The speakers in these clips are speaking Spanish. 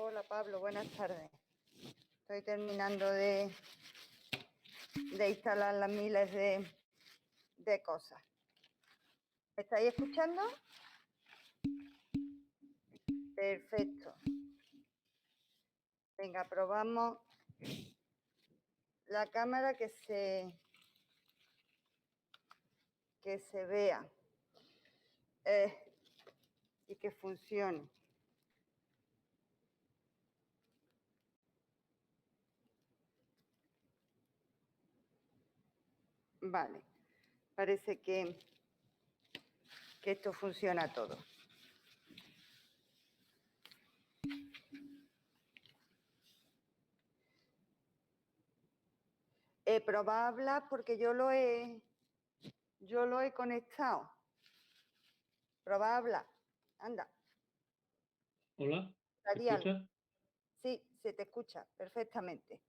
Hola Pablo, buenas tardes. Estoy terminando de instalar las miles de cosas. ¿Me estáis escuchando? Perfecto. Venga, probamos la cámara que se vea y que funcione. Vale, parece que esto funciona todo. Probad a hablar porque yo lo he conectado. Probad a hablar. Anda. Hola, ¿me escuchas? Sí, se te escucha perfectamente.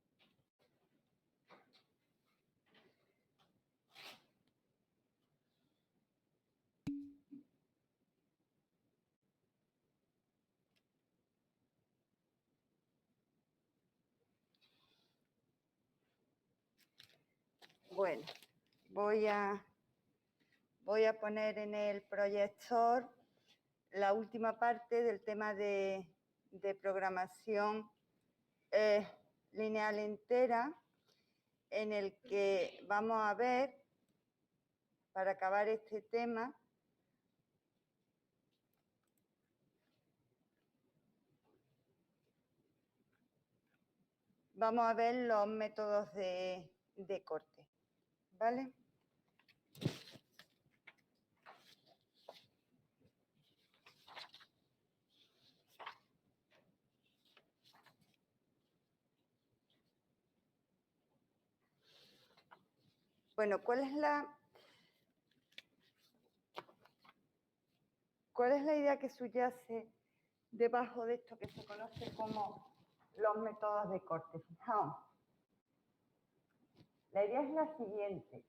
Bueno, voy a poner en el proyector la última parte del tema de programación lineal entera, en el que vamos a ver, para acabar este tema, vamos a ver los métodos de corte, ¿vale? Bueno, ¿cuál es la idea que subyace debajo de esto que se conoce como los métodos de corte? Fijaos, la idea es la siguiente.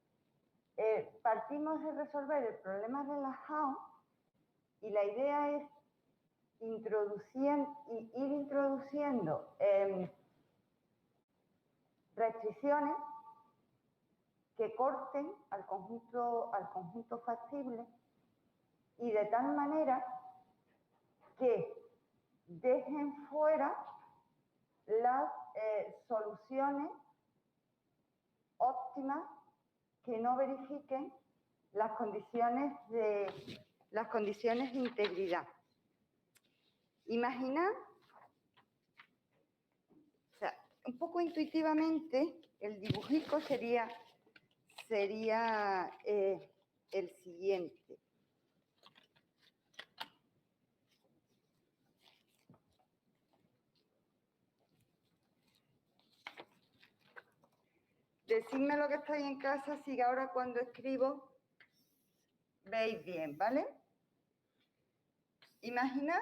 Partimos de resolver el problema relajado y la idea es ir introduciendo restricciones que corten al conjunto factible y de tal manera que dejen fuera las soluciones óptimas que no verifiquen las condiciones de integridad. Imaginad, o sea, un poco intuitivamente, el dibujico sería el siguiente. Decidme lo que estáis en casa, si ahora cuando escribo veis bien, ¿vale? Imaginad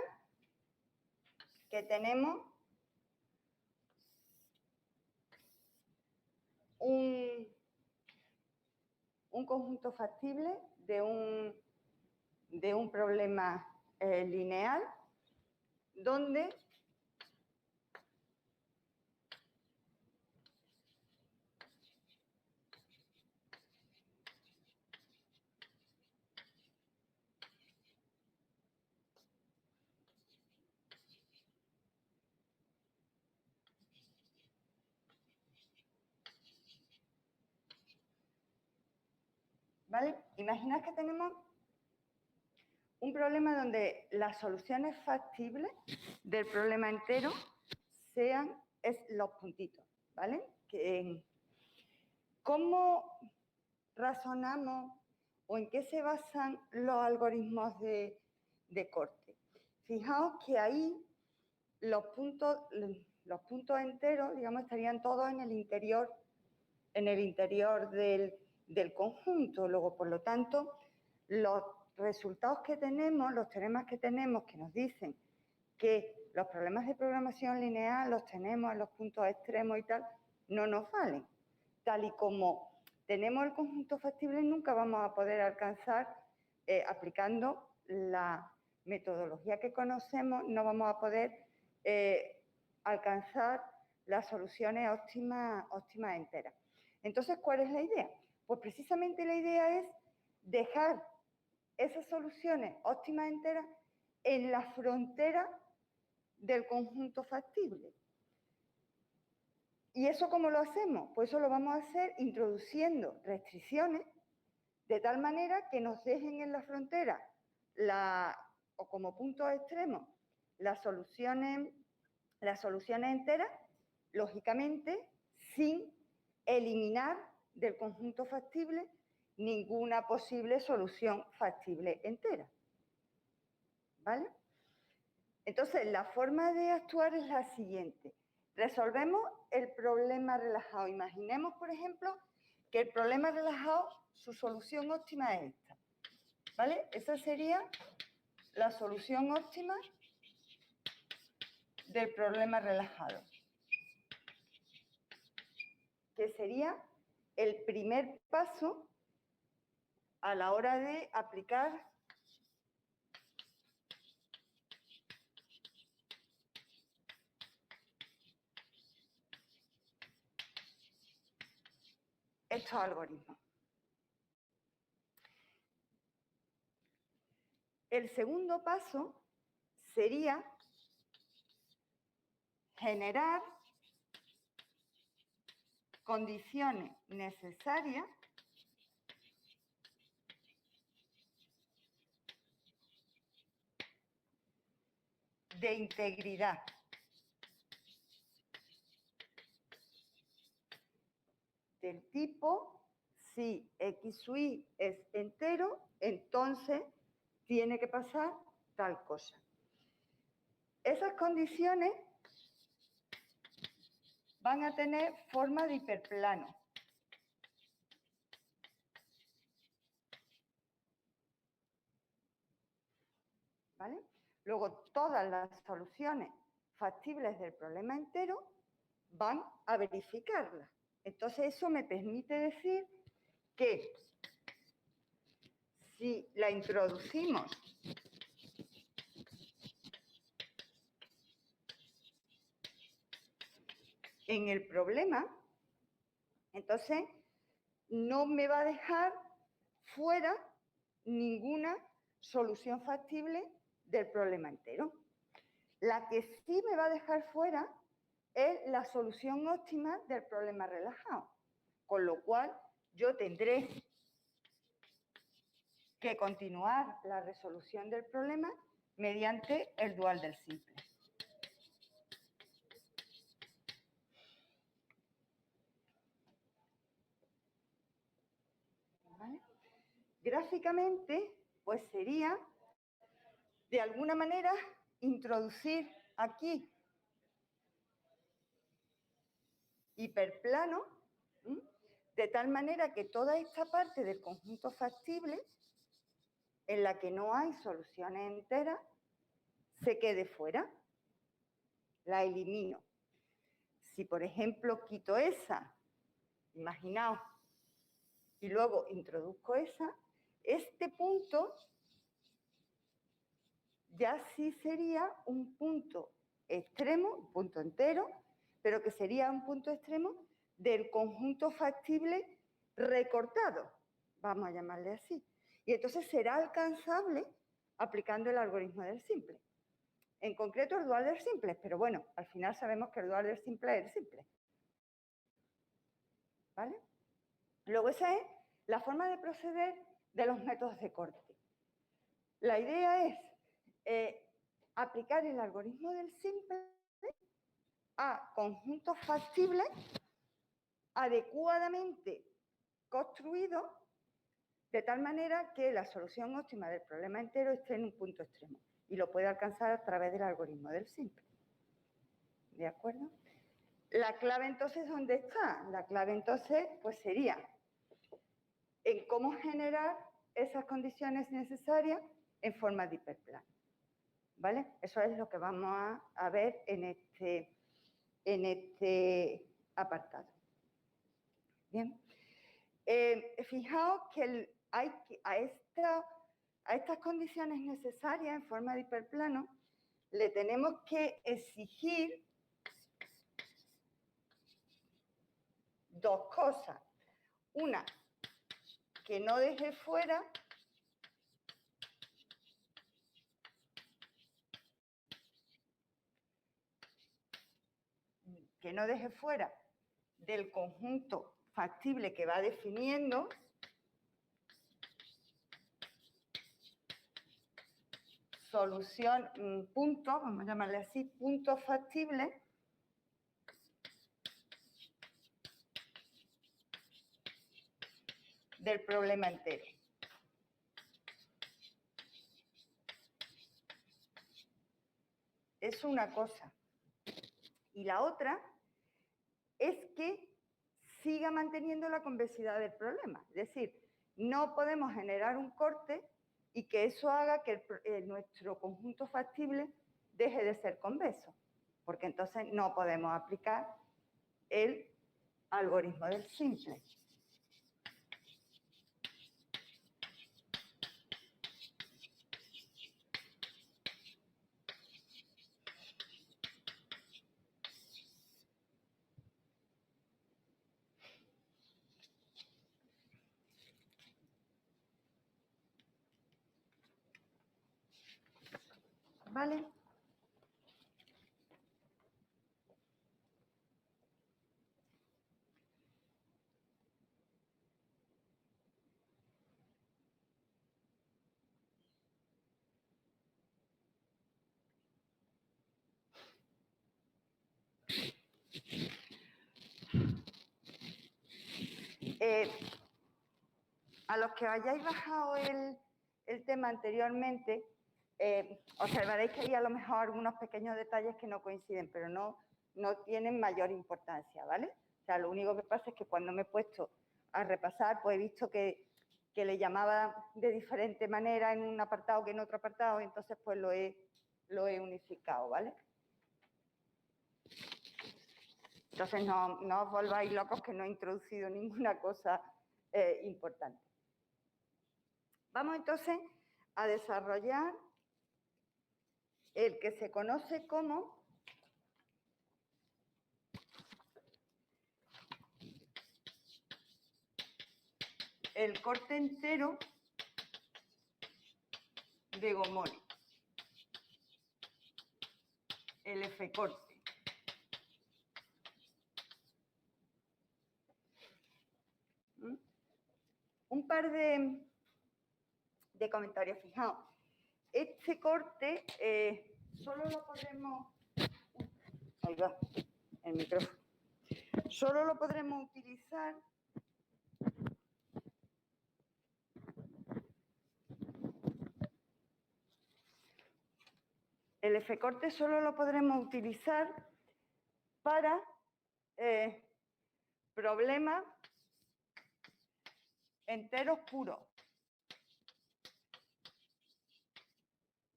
que tenemos un conjunto factible de un problema lineal donde ¿vale? Imaginad que tenemos un problema donde las soluciones factibles del problema entero sean los puntitos, ¿vale? ¿Cómo razonamos o en qué se basan los algoritmos de corte? Fijaos que ahí los puntos enteros, digamos, estarían todos en el interior del conjunto. Luego, por lo tanto, los resultados que tenemos, los teoremas que tenemos que nos dicen que los problemas de programación lineal los tenemos en los puntos extremos y tal, no nos valen. Tal y como tenemos el conjunto factible, nunca vamos a poder alcanzar, aplicando la metodología que conocemos, no vamos a poder alcanzar las soluciones óptimas enteras. Entonces, ¿cuál es la idea? Pues precisamente la idea es dejar esas soluciones óptimas enteras en la frontera del conjunto factible. ¿Y eso cómo lo hacemos? Pues eso lo vamos a hacer introduciendo restricciones de tal manera que nos dejen en la frontera o como puntos extremos las soluciones enteras, lógicamente, sin eliminar del conjunto factible ninguna posible solución factible entera. ¿Vale? Entonces, la forma de actuar es la siguiente. Resolvemos el problema relajado. Imaginemos, por ejemplo, que el problema relajado, su solución óptima es esta. ¿Vale? Esa sería la solución óptima del problema relajado, que sería el primer paso a la hora de aplicar estos algoritmos. El segundo paso sería generar condiciones necesarias de integridad. Del tipo, si x sub i es entero, entonces tiene que pasar tal cosa. Esas condiciones van a tener forma de hiperplano. ¿Vale? Luego, todas las soluciones factibles del problema entero van a verificarlas. Entonces, eso me permite decir que si la introducimos en el problema, entonces no me va a dejar fuera ninguna solución factible del problema entero. La que sí me va a dejar fuera es la solución óptima del problema relajado, con lo cual yo tendré que continuar la resolución del problema mediante el dual del simple. ¿Vale? Gráficamente, pues sería, de alguna manera, introducir aquí hiperplano, de tal manera que toda esta parte del conjunto factible, en la que no hay soluciones enteras, se quede fuera. La elimino. Si, por ejemplo, quito esa, imaginaos, y luego introduzco esa, este punto ya sí sería un punto extremo, un punto entero, pero que sería un punto extremo del conjunto factible recortado, vamos a llamarle así. Y entonces será alcanzable aplicando el algoritmo del simple. En concreto el dual del simple, pero bueno, al final sabemos que el dual del simple es el simple. ¿Vale? Luego esa es la forma de proceder de los métodos de corte. La idea es aplicar el algoritmo del simple a conjuntos factibles adecuadamente construidos de tal manera que la solución óptima del problema entero esté en un punto extremo y lo puede alcanzar a través del algoritmo del simple. ¿De acuerdo? La clave entonces, ¿dónde está? La clave entonces pues sería en cómo generar esas condiciones necesarias en forma de hiperplano. ¿Vale? Eso es lo que vamos a ver en este apartado. Bien. Fijaos que a estas condiciones necesarias en forma de hiperplano le tenemos que exigir dos cosas. Una, que no deje fuera del conjunto factible que va definiendo solución, punto, vamos a llamarle así, punto factible del problema entero. Es una cosa. Y la otra es que siga manteniendo la convexidad del problema. Es decir, no podemos generar un corte y que eso haga que nuestro conjunto factible deje de ser convexo, porque entonces no podemos aplicar el algoritmo del simple. ¿Vale? A los que hayáis bajado el tema anteriormente, observaréis que hay a lo mejor algunos pequeños detalles que no coinciden, pero no tienen mayor importancia, ¿vale? O sea, lo único que pasa es que cuando me he puesto a repasar, pues he visto que le llamaba de diferente manera en un apartado que en otro apartado, y entonces pues lo he unificado, ¿vale? Entonces no os volváis locos que no he introducido ninguna cosa importante. Vamos entonces a desarrollar el que se conoce como el corte entero de Gomori, el F-corte. Un par de comentarios, fijaos. Este corte solo lo podremos... Ahí va, el micrófono. Solo lo podremos utilizar el F-corte solo lo podremos utilizar para problemas enteros puros.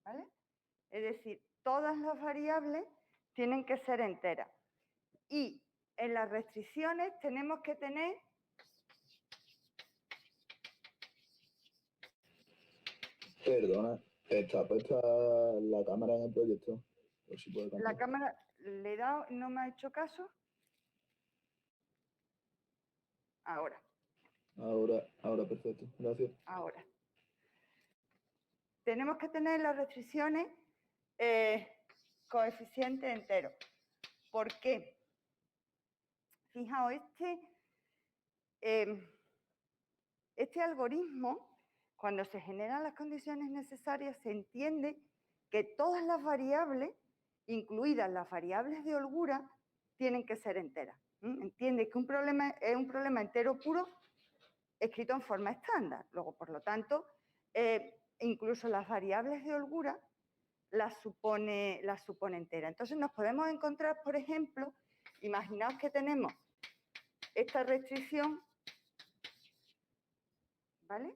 ¿Vale? Es decir, todas las variables tienen que ser enteras. Y en las restricciones tenemos que tener Perdona, está puesta la cámara en el proyecto. Por si puede la cámara, le he dado, no me ha hecho caso. Ahora. Ahora perfecto, gracias. Ahora. Tenemos que tener las restricciones coeficiente entero. ¿Por qué? Fijaos, este algoritmo, cuando se generan las condiciones necesarias, se entiende que todas las variables, incluidas las variables de holgura, tienen que ser enteras. Entiende que un problema es un problema entero puro escrito en forma estándar. Luego, por lo tanto, incluso las variables de holgura las supone entera. Entonces nos podemos encontrar, por ejemplo, imaginaos que tenemos esta restricción, ¿vale?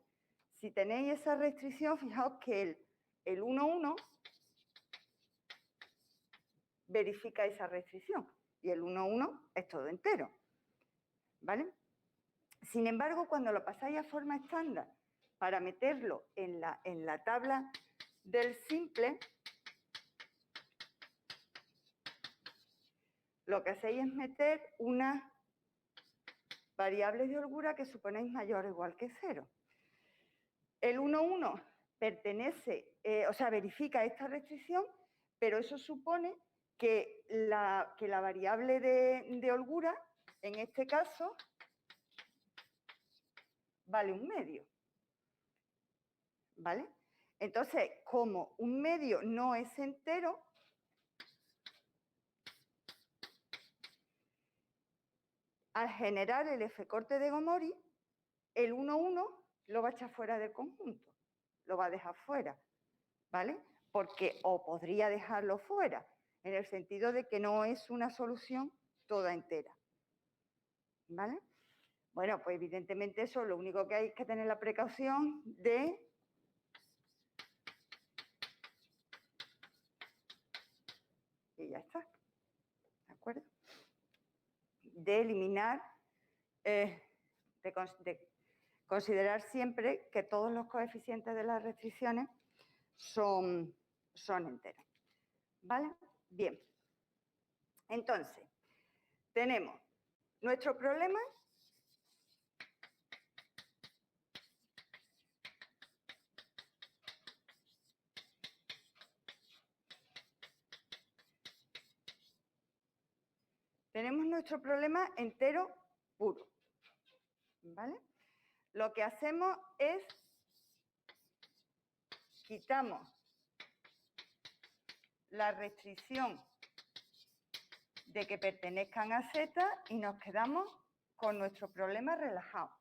Si tenéis esa restricción, fijaos que el 1, 1 verifica esa restricción y el 1, 1 es todo entero, ¿vale? Sin embargo, cuando lo pasáis a forma estándar para meterlo en la tabla del simple, lo que hacéis es meter una variables de holgura que suponéis mayor o igual que 0. El 1, 1 pertenece, verifica esta restricción, pero eso supone que la variable de holgura, en este caso, vale 1/2. ¿Vale? Entonces, como 1/2 no es entero, al generar el F-corte de Gomori, el 1, 1 lo va a echar fuera del conjunto, lo va a dejar fuera, ¿vale? Porque, o podría dejarlo fuera, en el sentido de que no es una solución toda entera, ¿vale? Bueno, pues evidentemente eso lo único que hay que tener la precaución de y ya está, ¿de acuerdo? De eliminar, de considerar siempre que todos los coeficientes de las restricciones son enteros, ¿vale? Bien, entonces, tenemos nuestro problema. Tenemos nuestro problema entero puro, ¿vale? Lo que hacemos es quitamos la restricción de que pertenezcan a Z y nos quedamos con nuestro problema relajado,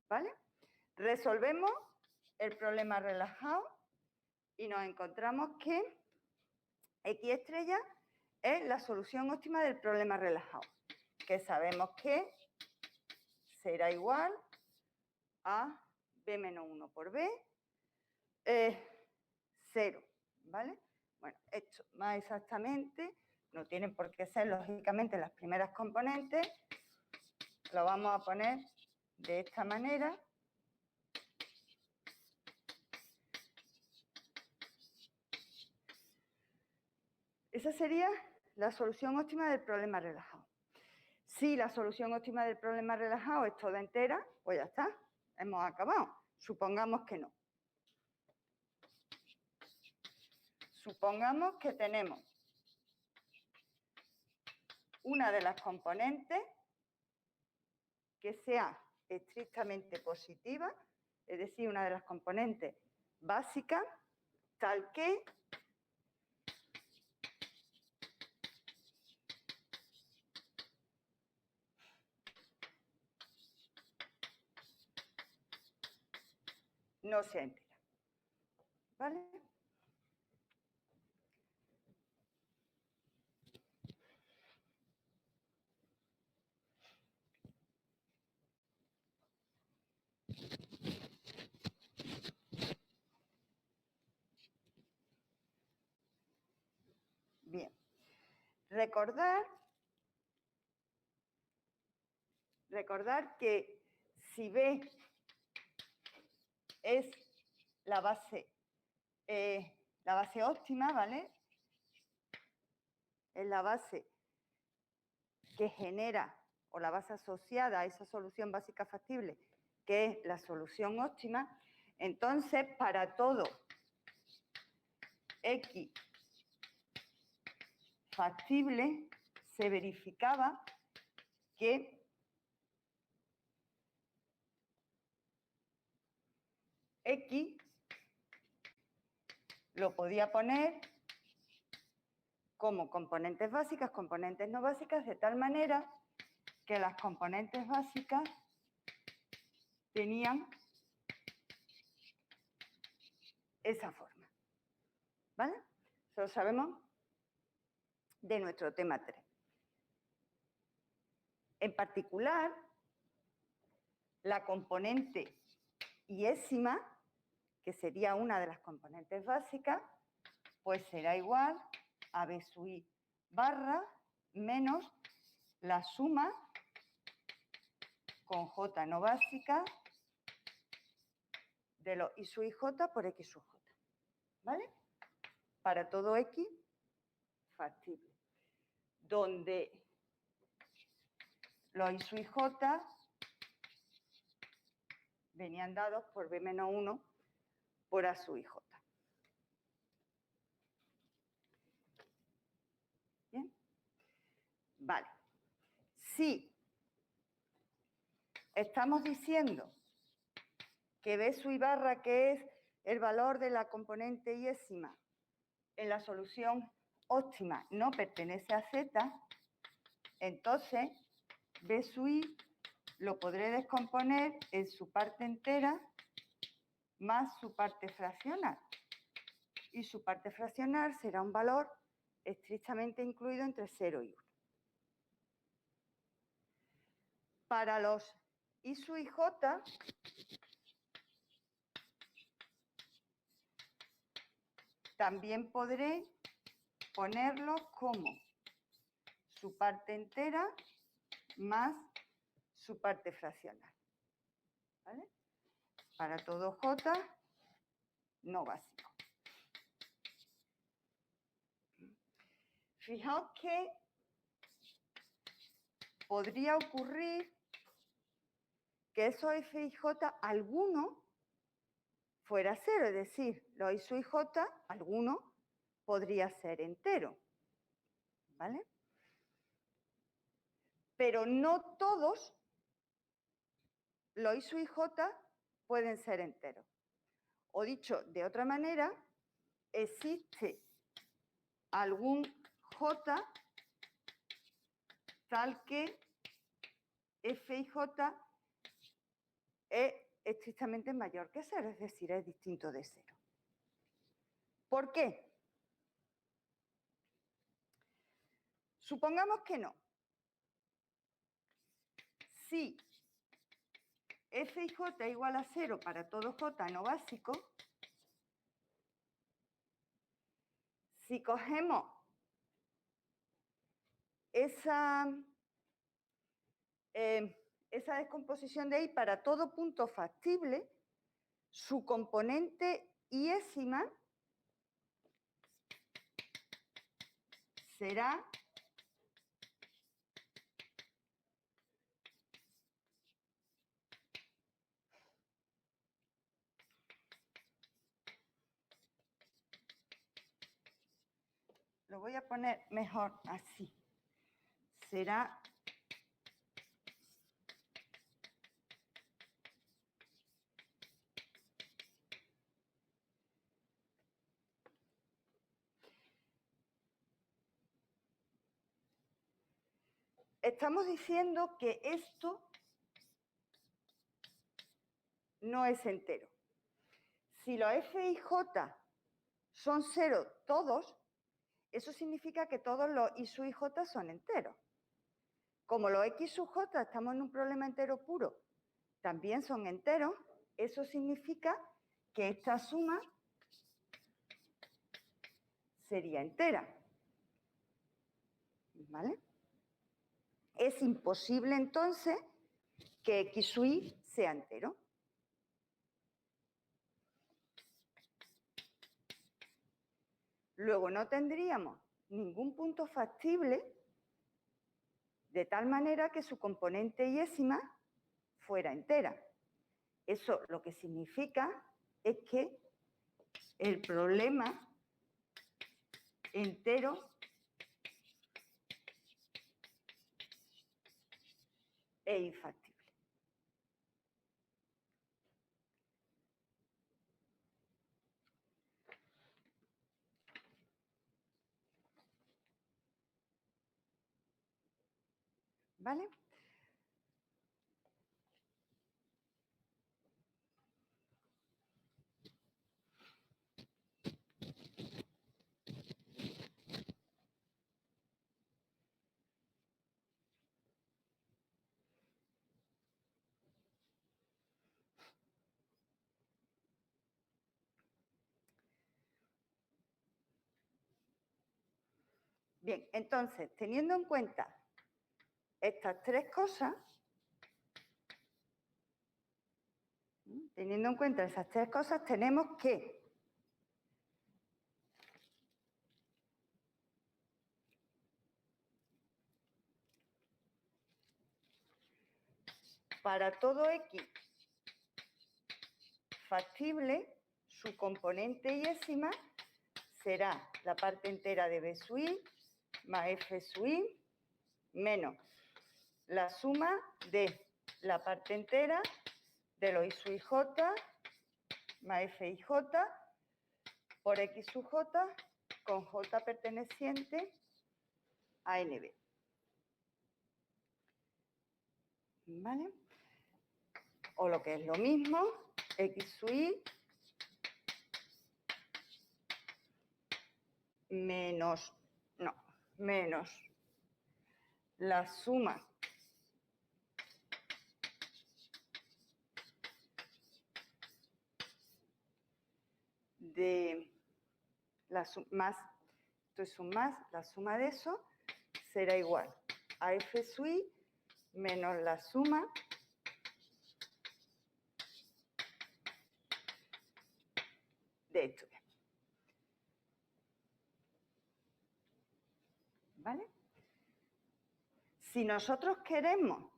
¿vale? Resolvemos el problema relajado y nos encontramos que X estrella es la solución óptima del problema relajado, que sabemos que será igual a B menos 1 por B, 0, ¿vale? Bueno, esto más exactamente, no tienen por qué ser, lógicamente, las primeras componentes, lo vamos a poner de esta manera. Esa sería la solución óptima del problema relajado. Si la solución óptima del problema relajado es toda entera, pues ya está, hemos acabado. Supongamos que no. Supongamos que tenemos una de las componentes que sea estrictamente positiva, es decir, una de las componentes básicas, tal que no sea entera, ¿vale? Bien, recordar que si B es la base óptima, ¿vale? Es la base que genera, o la base asociada a esa solución básica factible, que es la solución óptima. Entonces, para todo X factible, se verificaba que X lo podía poner como componentes básicas, componentes no básicas, de tal manera que las componentes básicas tenían esa forma, ¿vale? Eso lo sabemos de nuestro tema 3. En particular, la componente iésima, que sería una de las componentes básicas, pues será igual a B sub I barra menos la suma con J no básica de los I sub IJ por X sub J, ¿vale? Para todo X factible, donde los I sub j venían dados por B menos 1 por A sub ij. ¿Bien? Vale. Si estamos diciendo que B sub i barra, que es el valor de la componente iésima en la solución óptima, no pertenece a Z, entonces B sub i lo podré descomponer en su parte entera más su parte fraccional. Y su parte fraccional será un valor estrictamente incluido entre 0 y 1. Para los I sub ij, también podré ponerlo como su parte entera más su parte fraccional. ¿Vale? Para todo J no básico. Fijaos que podría ocurrir que esos f y j, alguno fuera 0, es decir, los I sub ij, alguno podría ser entero. ¿Vale? Pero no todos los I sub ij pueden ser enteros. O dicho de otra manera, existe algún J tal que F y J es estrictamente mayor que 0, es decir, es distinto de 0. ¿Por qué? Supongamos que no. Si F y J igual a 0 para todo J no básico, si cogemos esa descomposición de I para todo punto factible, su componente iésima será lo voy a poner mejor así. Será estamos diciendo que esto no es entero. Si los f y j son 0 todos, eso significa que todos los i sub ij son enteros. Como los x sub j, estamos en un problema entero puro, también son enteros, eso significa que esta suma sería entera. ¿Vale? Es imposible entonces que x sub i sea entero. Luego no tendríamos ningún punto factible de tal manera que su componente iésima fuera entera. Eso lo que significa es que el problema entero es infactible. ¿Vale? Bien, entonces, teniendo en cuenta estas tres cosas, tenemos que Para todo x factible, su componente yésima será la parte entera de b sub i más f sub i menos la suma de la parte entera de los i sub i j más f i j por x sub j con j perteneciente a nb. ¿Vale? O lo que es lo mismo, x sub i menos la suma de la suma de eso será igual a f sub i menos la suma de esto. ¿Vale? Si nosotros queremos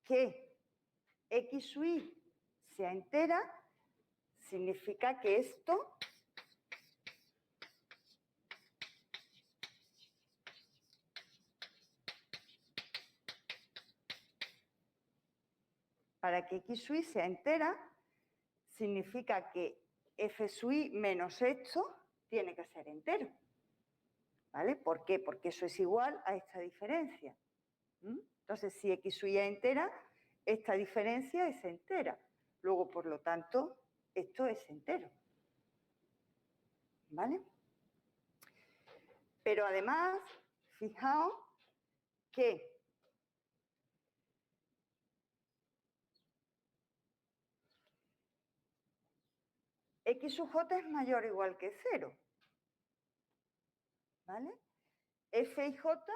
que x sub i sea entera, significa que esto para que x sub i sea entera, significa que f sub i menos esto tiene que ser entero. ¿Vale? ¿Por qué? Porque eso es igual a esta diferencia. Entonces, si x sub i es entera, esta diferencia es entera. Luego, por lo tanto, esto es entero. ¿Vale? Pero además, fijaos que x sub j es mayor o igual que 0. ¿Vale? f y j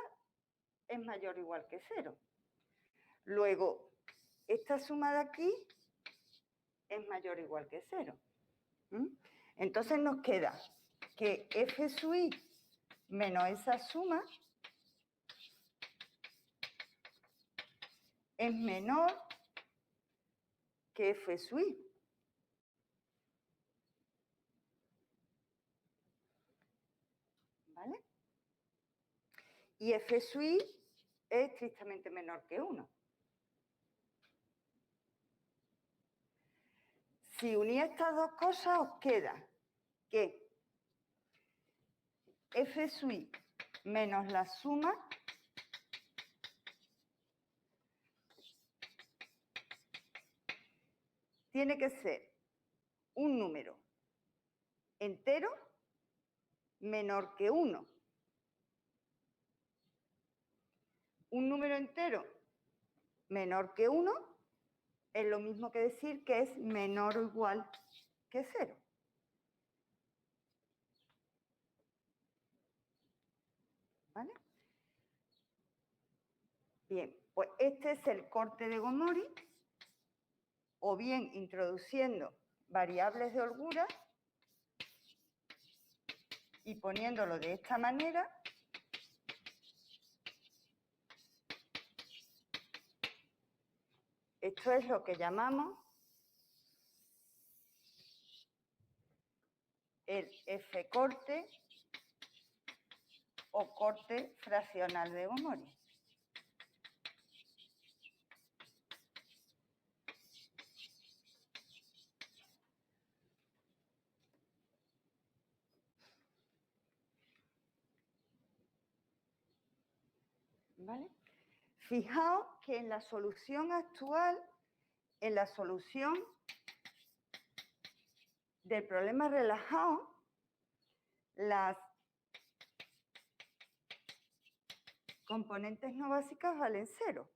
es mayor o igual que 0. Luego, esta suma de aquí es mayor o igual que 0. Entonces nos queda que f sub i menos esa suma es menor que f sub i. ¿Vale? Y f sub i es estrictamente menor que 1. Si unís estas dos cosas, os queda que f sub i menos la suma tiene que ser un número entero menor que 1. Un número entero menor que 1 es lo mismo que decir que es menor o igual que 0. ¿Vale? Bien, pues este es el corte de Gomori, o bien introduciendo variables de holgura y poniéndolo de esta manera, esto es lo que llamamos el F-corte o corte fraccional de Gomori. ¿Vale? Fijaos que en la solución actual, en la solución del problema relajado, las componentes no básicas valen 0.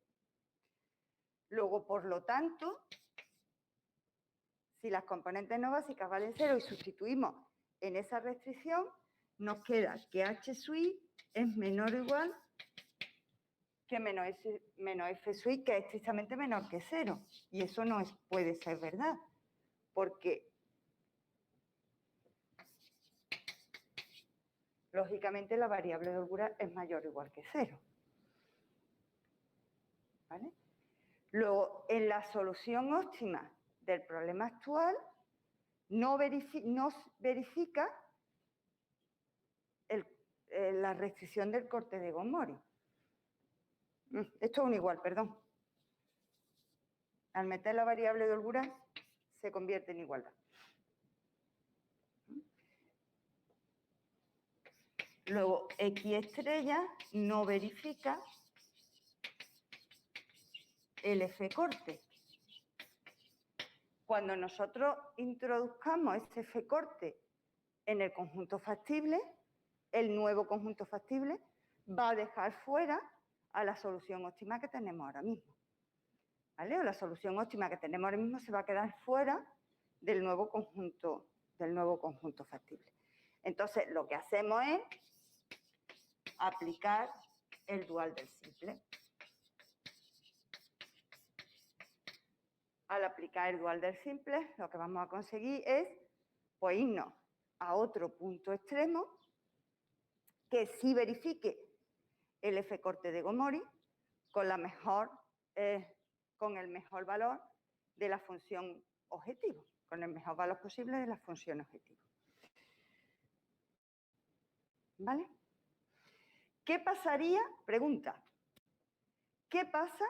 Luego, por lo tanto, si las componentes no básicas valen 0 y sustituimos en esa restricción, nos queda que h sub i es menor o igual que menos f sub i, que es estrictamente menor que 0. Y eso no puede ser verdad, porque lógicamente la variable de holgura es mayor o igual que 0. ¿Vale? Luego, en la solución óptima del problema actual, no verifica la restricción del corte de Gomori. Esto es un igual, perdón. Al meter la variable de holgura se convierte en igualdad. Luego, X estrella no verifica el F corte. Cuando nosotros introduzcamos ese F corte en el conjunto factible, el nuevo conjunto factible va a dejar fuera a la solución óptima que tenemos ahora mismo. ¿Vale? O la solución óptima que tenemos ahora mismo se va a quedar fuera del nuevo conjunto factible. Entonces, lo que hacemos es aplicar el dual del simple. Al aplicar el dual del simple, lo que vamos a conseguir es pues, irnos a otro punto extremo que sí verifique el F corte de Gomori con el mejor valor de la función objetivo, con el mejor valor posible de la función objetivo. ¿Vale? ¿Qué pasaría? Pregunta. ¿Qué pasa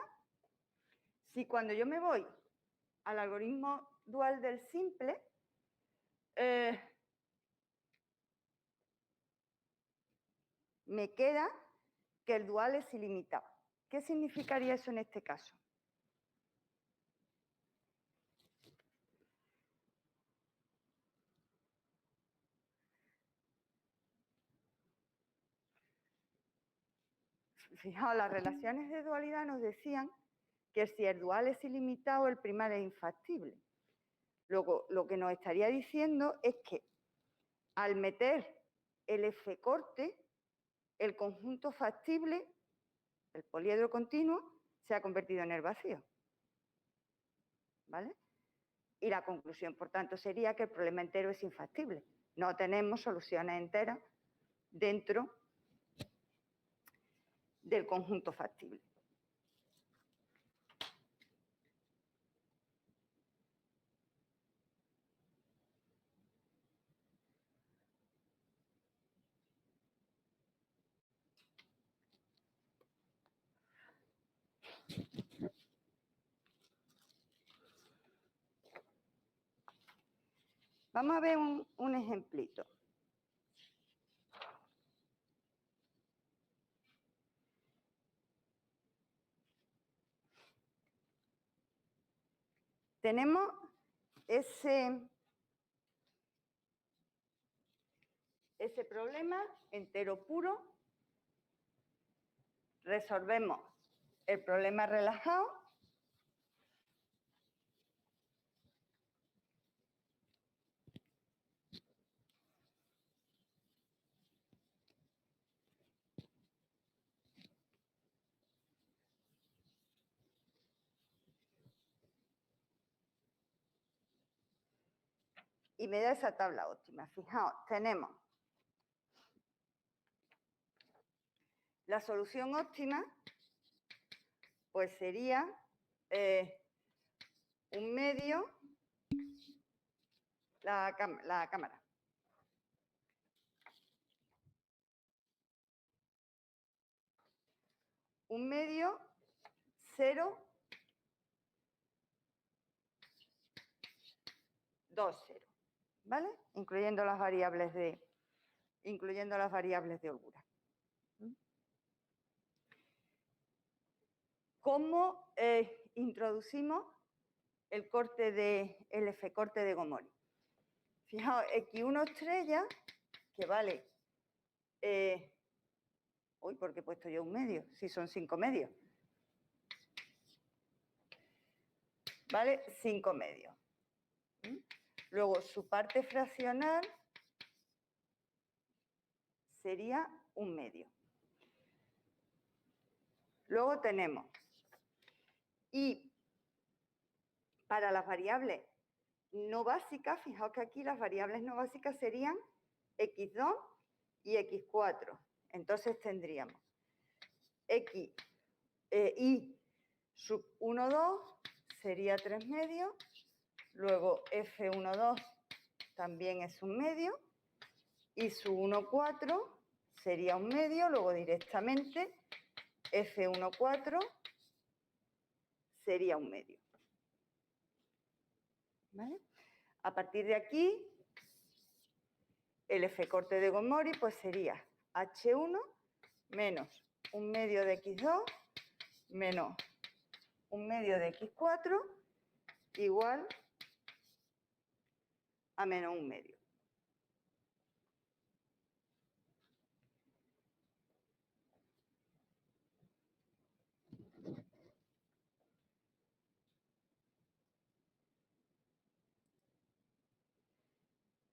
si cuando yo me voy al algoritmo dual del simple, me queda que el dual es ilimitado? ¿Qué significaría eso en este caso? Fijaos, las relaciones de dualidad nos decían que si el dual es ilimitado, el primal es infactible. Luego, lo que nos estaría diciendo es que al meter el F corte, el conjunto factible, el poliedro continuo, se ha convertido en el vacío. ¿Vale? Y la conclusión, por tanto, sería que el problema entero es infactible. No tenemos soluciones enteras dentro del conjunto factible. Vamos a ver un ejemplito. Tenemos ese problema entero puro. Resolvemos el problema relajado. Y me da esa tabla óptima. Fijaos, tenemos la solución óptima, pues sería un medio la cámara. Un medio 0, 2, 0. ¿Vale? Incluyendo las variables de holgura. ¿Cómo introducimos el F corte de Gomori? Fijaos, X1 estrella, que vale... ¿por qué he puesto yo un medio? Si son 5 medios. ¿Vale? 5 medios. Luego, su parte fraccional sería un medio. Luego tenemos, y para las variables no básicas, fijaos que aquí las variables no básicas serían X2 y X4. Entonces tendríamos y Sub 1, 2 sería 3 medios. Luego F1, 2 también es un medio. Y su 1, 4 sería un medio. Luego directamente F1, 4 sería un medio. ¿Vale? A partir de aquí, el F corte de Gomori pues sería H1 menos un medio de X2 menos un medio de X4 igual a menos un medio.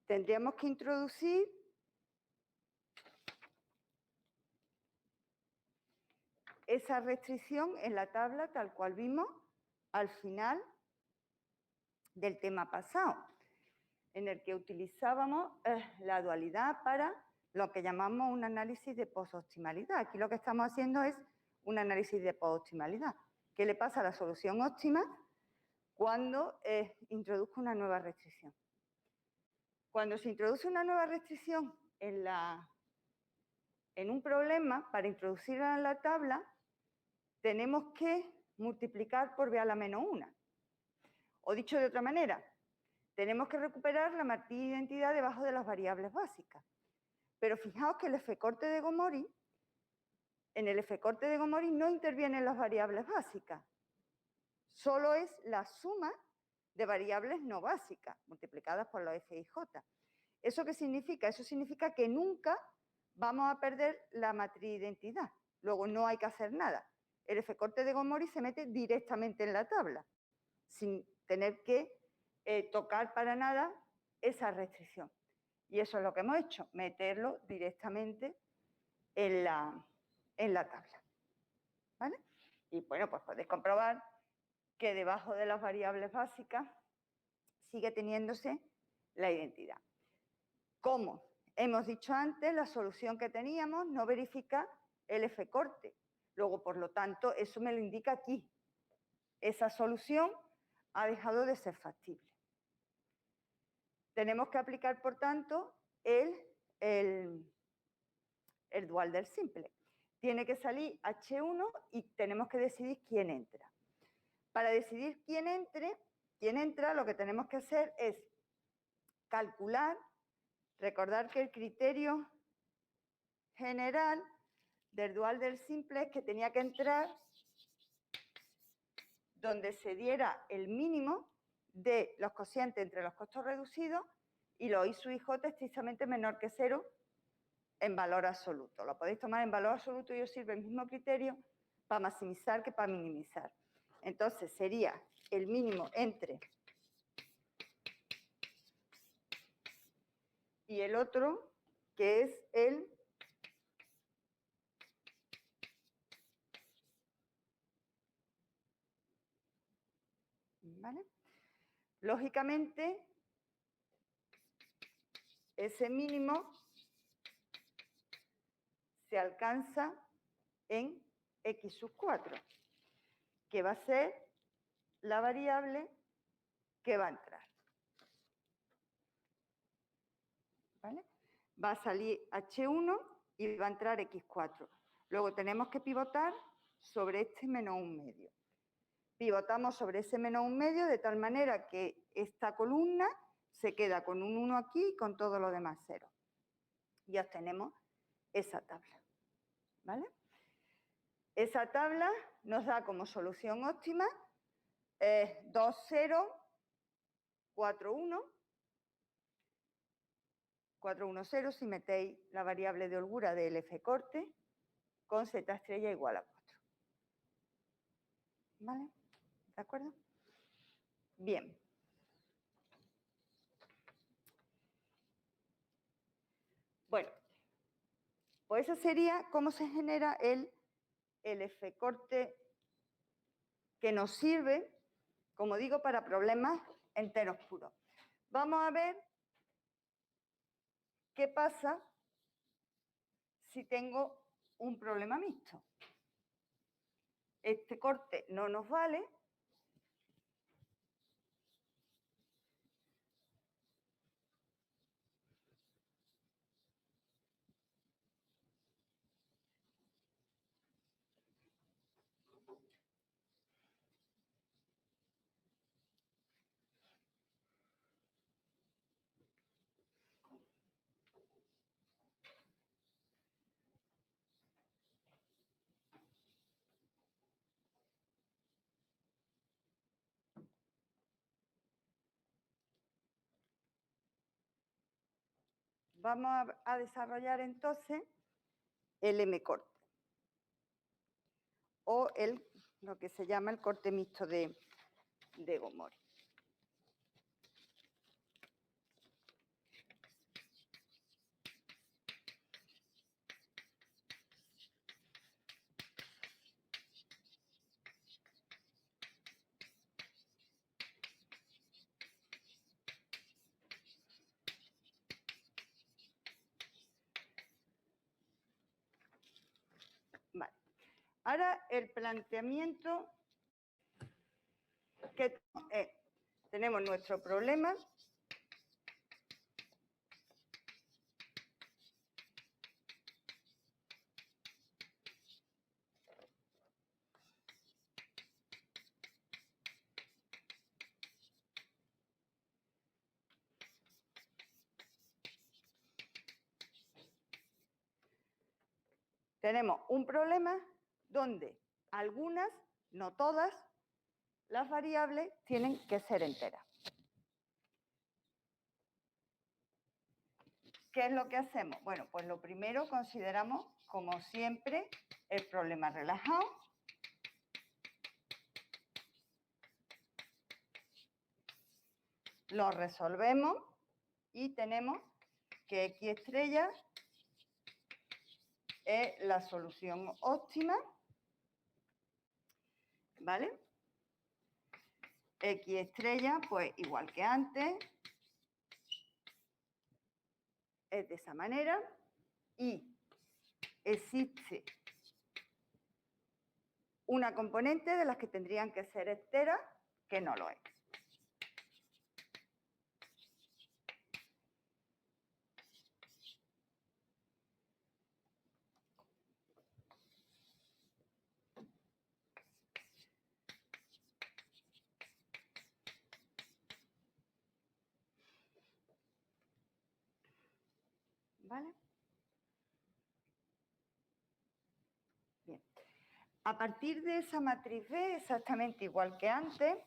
Tendríamos que introducir esa restricción en la tabla tal cual vimos al final del tema pasado, en el que utilizábamos la dualidad para lo que llamamos un análisis de posoptimalidad. Aquí lo que estamos haciendo es un análisis de posoptimalidad. ¿Qué le pasa a la solución óptima cuando introduzco una nueva restricción? Cuando se introduce una nueva restricción en un problema, para introducirla en la tabla, tenemos que multiplicar por b a la menos 1. O dicho de otra manera, tenemos que recuperar la matriz de identidad debajo de las variables básicas. Pero fijaos que el F-corte de Gomori, en el F-corte de Gomori no intervienen las variables básicas. Solo es la suma de variables no básicas, multiplicadas por los F y J. ¿Eso qué significa? Eso significa que nunca vamos a perder la matriz de identidad. Luego no hay que hacer nada. El F-corte de Gomori se mete directamente en la tabla, sin tener que tocar para nada esa restricción. Y eso es lo que hemos hecho, meterlo directamente en la tabla. ¿Vale? Y bueno, pues podéis comprobar que debajo de las variables básicas sigue teniéndose la identidad. Como hemos dicho antes, la solución que teníamos no verifica el F-corte. Luego, por lo tanto, eso me lo indica aquí. Esa solución ha dejado de ser factible. Tenemos que aplicar, por tanto, el dual del simple. Tiene que salir H1 y tenemos que decidir quién entra. Para decidir quién entra, lo que tenemos que hacer es calcular, recordar que el criterio general del dual del simple es que tenía que entrar donde se diera el mínimo de los cocientes entre los costos reducidos y los I sub IJ estrictamente menor que 0 en valor absoluto. Lo podéis tomar en valor absoluto y os sirve el mismo criterio para maximizar que para minimizar. Entonces sería el mínimo entre y el otro, que es el ¿vale? Lógicamente, ese mínimo se alcanza en X sub 4, que va a ser la variable que va a entrar. ¿Vale? Va a salir H1 y va a entrar X4. Luego tenemos que pivotar sobre este menos un medio. Pivotamos sobre ese menos un medio de tal manera que esta columna se queda con un 1 aquí y con todo lo demás 0. Y obtenemos esa tabla. ¿Vale? Esa tabla nos da como solución óptima 2, 0, 4, 1. 4, 1, 0 si metéis la variable de holgura del F-corte con Z estrella igual a 4. ¿Vale? ¿De acuerdo? Bien. Bueno, pues eso sería cómo se genera el F-corte que nos sirve, como digo, para problemas enteros puros. Vamos a ver qué pasa si tengo un problema mixto. este corte no nos vale. Vamos a desarrollar entonces el M-corte o lo que se llama el corte mixto de Gomori. Vale. Ahora el planteamiento que tenemos nuestro problema. Tenemos un problema donde algunas, no todas, las variables tienen que ser enteras. ¿Qué es lo que hacemos? Bueno, pues lo primero consideramos, como siempre, el problema relajado. Lo resolvemos y tenemos que X estrella es la solución óptima, ¿vale? X estrella, pues igual que antes, es de esa manera y existe una componente de las que tendrían que ser enteras que no lo es. ¿Vale? Bien. A partir de esa matriz B, exactamente igual que antes,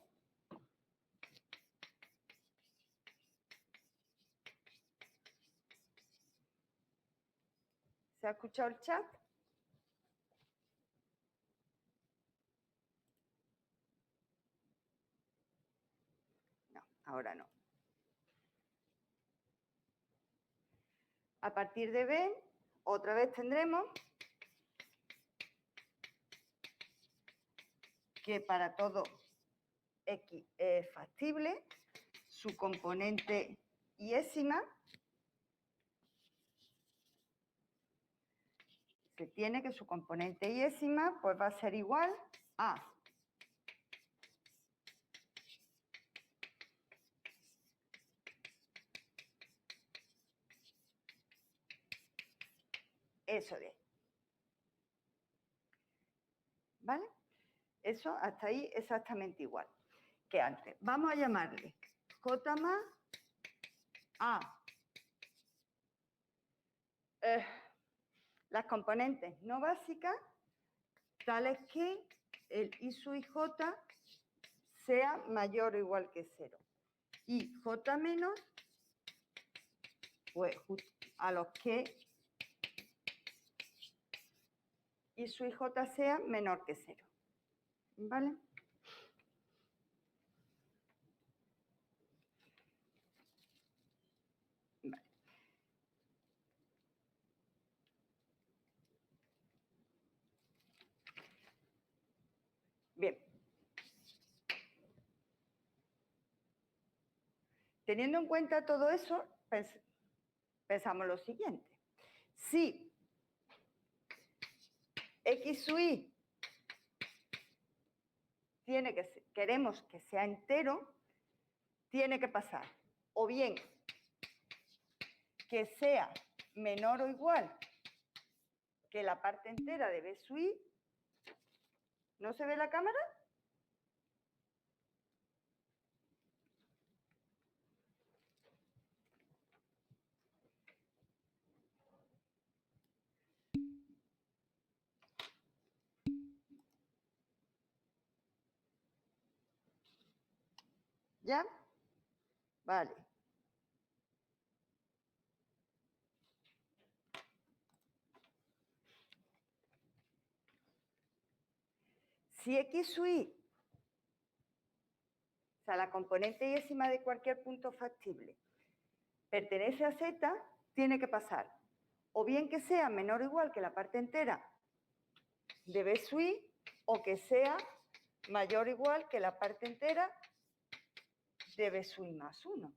¿se ha escuchado el chat? No, ahora no. A partir de B, otra vez tendremos que para todo X es factible, su componente iésima se tiene que su componente iésima pues va a ser igual a eso de ahí. ¿Vale? Eso hasta ahí exactamente igual que antes. Vamos a llamarle J más A. Las componentes no básicas, tales que el I sub ij sea mayor o igual que 0. Y J menos, pues a los que I sub ij sea menor que 0. ¿Vale? Vale. Bien. Teniendo en cuenta todo eso, pensamos lo siguiente. Si X sub I queremos que sea entero, tiene que pasar o bien que sea menor o igual que la parte entera de B sub I. ¿No se ve la cámara? ¿Ya? Vale. Si X sub I, o sea, la componente yésima de cualquier punto factible, pertenece a Z, tiene que pasar o bien que sea menor o igual que la parte entera de B sub I, o que sea mayor o igual que la parte entera de B sub I más 1.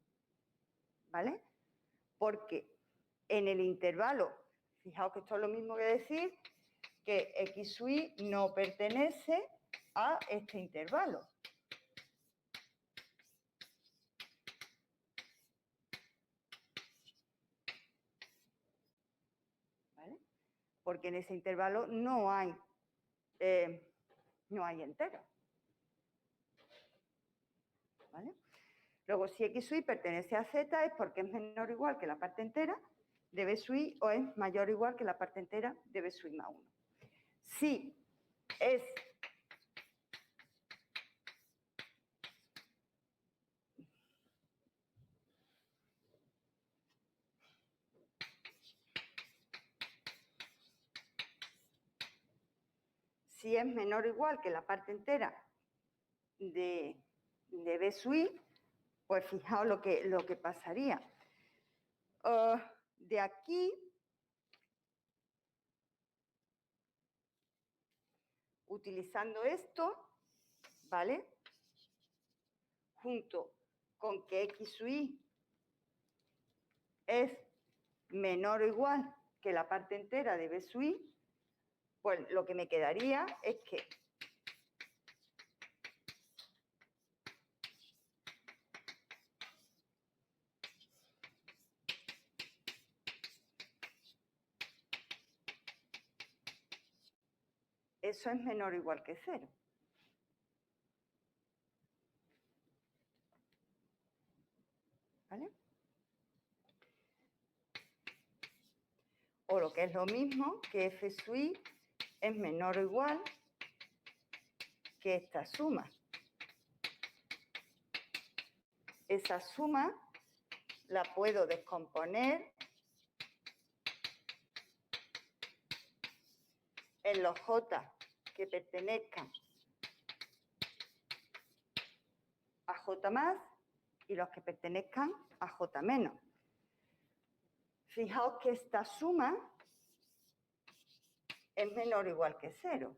¿Vale? Porque en el intervalo, fijaos que esto es lo mismo que decir que X sub I no pertenece a este intervalo. ¿Vale? Porque en ese intervalo no hay enteros. ¿Vale? Luego, si X sub I pertenece a Z es porque es menor o igual que la parte entera de B sub I o es mayor o igual que la parte entera de B sub I más 1. Si es menor o igual que la parte entera de B sub I, pues fijaos lo que pasaría. De aquí, utilizando esto, ¿vale? Junto con que X sub I es menor o igual que la parte entera de B sub I, pues lo que me quedaría es que eso es menor o igual que 0. ¿Vale? O lo que es lo mismo, que F sub I es menor o igual que esta suma. Esa suma la puedo descomponer en los J que pertenezcan a J más y los que pertenezcan a J menos. Fijaos que esta suma es menor o igual que 0,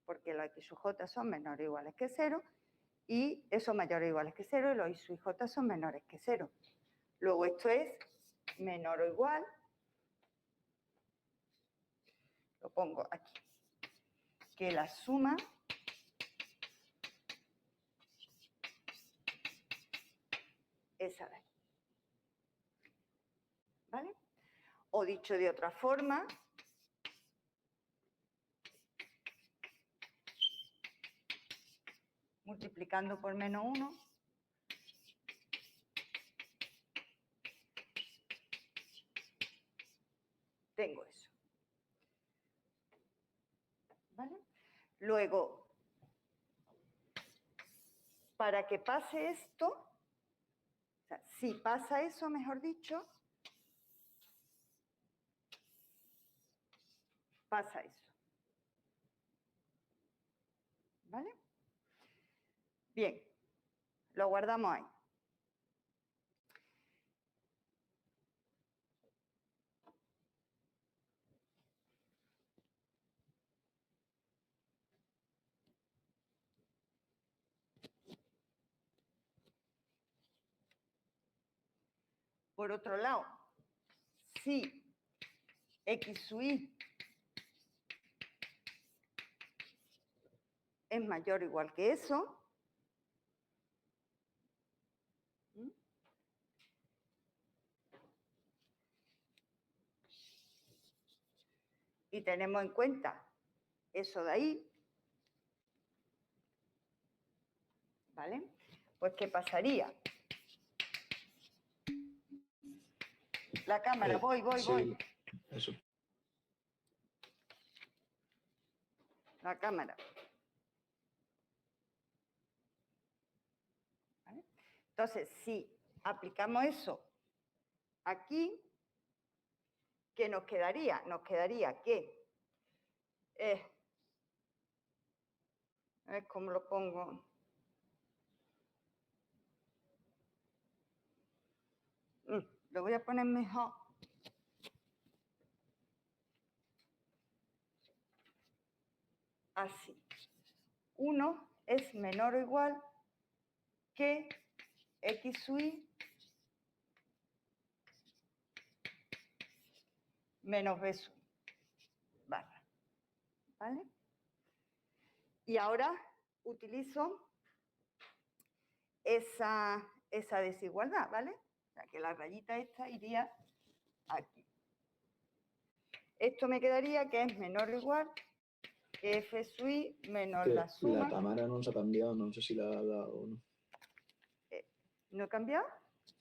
porque los X sub J son menores o iguales que 0 y esos mayores o iguales que 0 y los Y sub J son menores que 0. Luego esto es menor o igual, lo pongo aquí, que la suma esa de aquí. ¿Vale? O dicho de otra forma, multiplicando por menos 1, tengo eso. ¿Vale? Luego, para que pase esto, o sea, si pasa eso, mejor dicho, pasa eso. ¿Vale? Bien, lo guardamos ahí. Por otro lado, si X sub I es mayor o igual que eso. Y tenemos en cuenta eso de ahí. ¿Vale? Pues, ¿qué pasaría? La cámara, voy. Sí, eso. La cámara. ¿Vale? Entonces, si aplicamos eso aquí, ¿qué nos quedaría? Nos quedaría que, a ver cómo lo pongo. Lo voy a poner mejor. Así. 1 es menor o igual que x sub y menos b sub barra. ¿Vale? Y ahora utilizo esa desigualdad, ¿vale? O sea, que la rayita esta iría aquí. Esto me quedaría que es menor o igual que f sub i menos la suma. La cámara no se ha cambiado, no sé si la ha dado o no. ¿No he cambiado?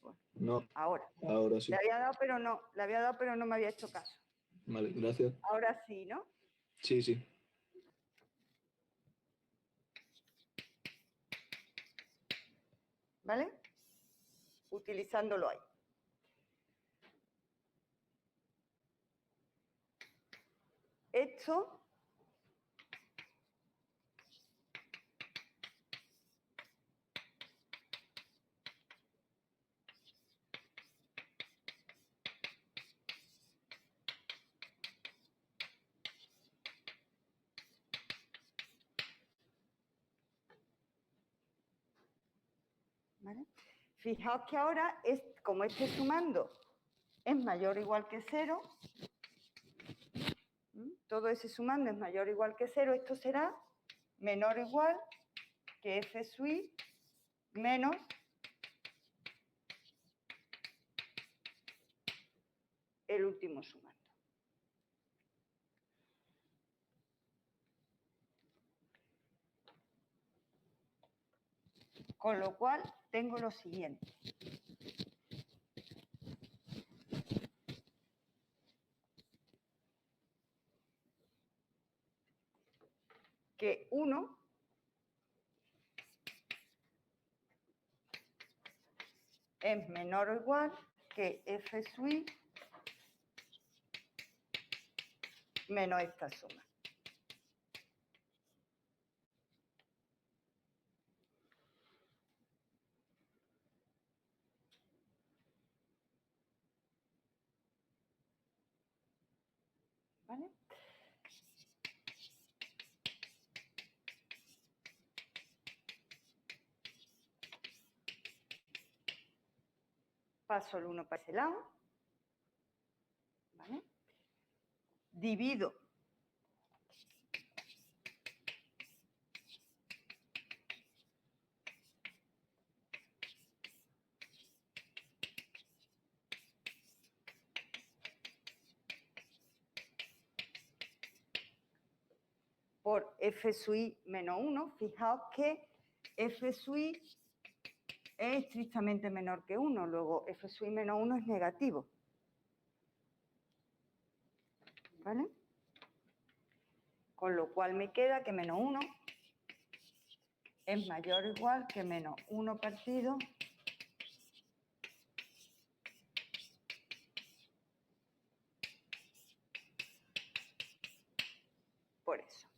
Bueno, no, ahora sí. le había dado, pero no me había hecho caso. Vale, gracias. Ahora sí, ¿no? Sí. ¿Vale? Utilizándolo ahí. Esto ¿vale? Fijaos que ahora, como este sumando es mayor o igual que 0, todo ese sumando es mayor o igual que 0, esto será menor o igual que f sub i menos el último sumando. Con lo cual tengo lo siguiente. Que 1 es menor o igual que f sub i menos esta suma. ¿Vale? Paso el 1 para ese lado. ¿Vale? Divido por f sub i menos 1. Fijaos que f sub i es estrictamente menor que 1. Luego, f sub i menos 1 es negativo. ¿Vale? Con lo cual me queda que menos 1 es mayor o igual que menos 1 partido por eso.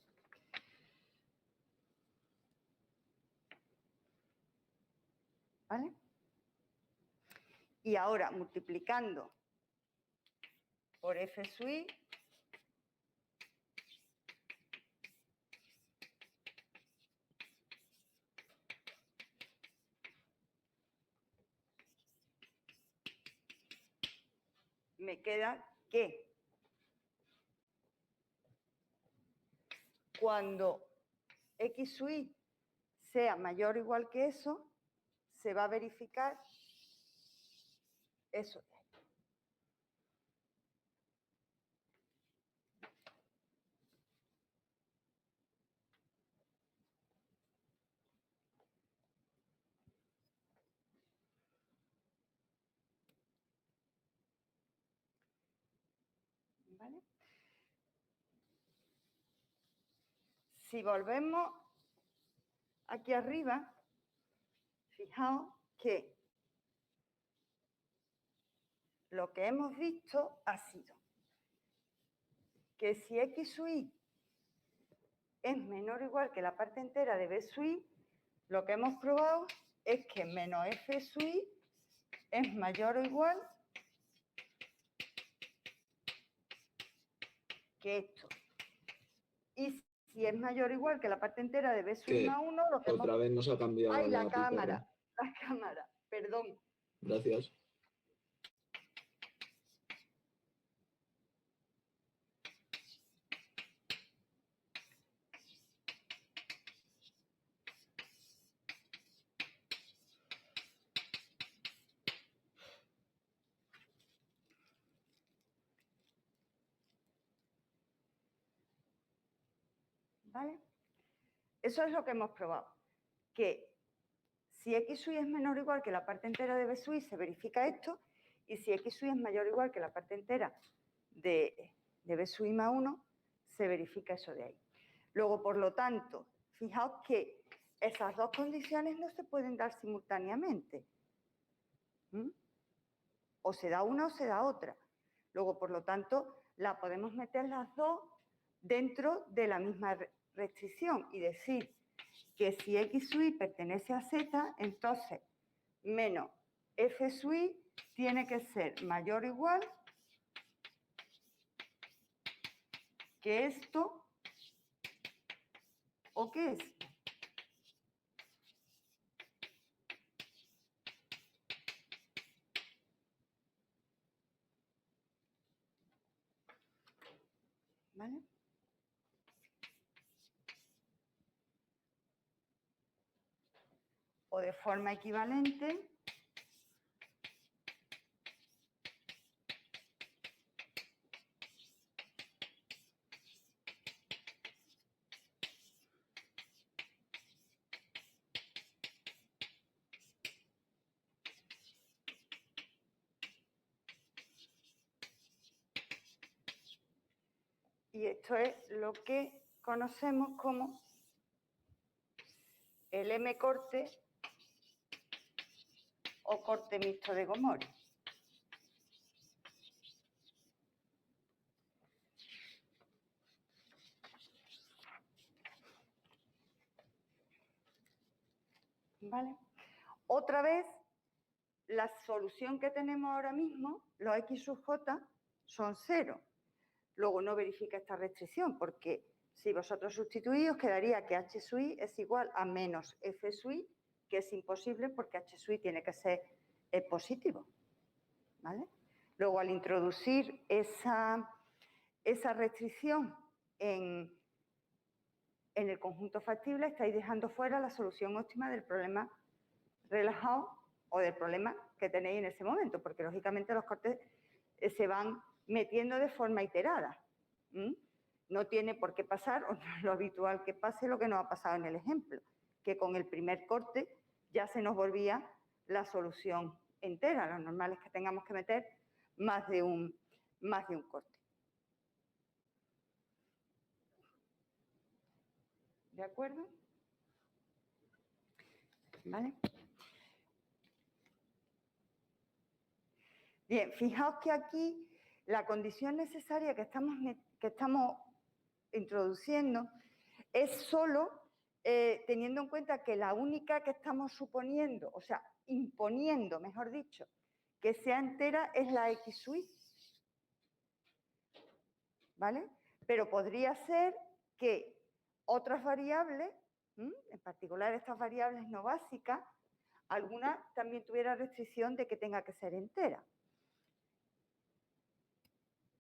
¿Vale? Y ahora, multiplicando por f sub i, me queda que cuando x sub y sea mayor o igual que eso, se va a verificar eso. ¿Vale? Si volvemos aquí arriba, fijaos que lo que hemos visto ha sido que si x sub y es menor o igual que la parte entera de b sub y, lo que hemos probado es que menos f sub y es mayor o igual que esto. Y si es mayor o igual que la parte entera de b sub y más 1, lo que otra vez nos ha cambiado ¡ay, la pizarra. cámara! La cámara, perdón. Gracias. ¿Vale? Eso es lo que hemos probado. Que si x sub y es menor o igual que la parte entera de b sub y, se verifica esto. Y si x sub y es mayor o igual que la parte entera de b sub y más 1, se verifica eso de ahí. Luego, por lo tanto, fijaos que esas dos condiciones no se pueden dar simultáneamente. O se da una o se da otra. Luego, por lo tanto, la podemos meter las dos dentro de la misma restricción y decir que si x sub y pertenece a z, entonces menos f sub y tiene que ser mayor o igual que esto o que esto. ¿Vale? O de forma equivalente, y esto es lo que conocemos como el M-corte o corte mixto de Gomori. ¿Vale? Otra vez, la solución que tenemos ahora mismo, los x sub j, son 0. Luego no verifica esta restricción, porque si vosotros sustituís, os quedaría que h sub i es igual a menos f sub i, que es imposible porque h sub i tiene que ser positivo. ¿Vale? Luego, al introducir esa restricción en el conjunto factible, estáis dejando fuera la solución óptima del problema relajado o del problema que tenéis en ese momento, porque lógicamente los cortes se van metiendo de forma iterada. No tiene por qué pasar, o no es lo habitual que pase, lo que nos ha pasado en el ejemplo, que con el primer corte ya se nos volvía la solución entera. Lo normal es que tengamos que meter más de un corte. ¿De acuerdo? ¿Vale? Bien, fijaos que aquí la condición necesaria que estamos introduciendo es solo teniendo en cuenta que la única que estamos suponiendo, o sea, imponiendo, mejor dicho, que sea entera es la x sub i. ¿Vale? Pero podría ser que otras variables, en particular estas variables no básicas, alguna también tuviera restricción de que tenga que ser entera.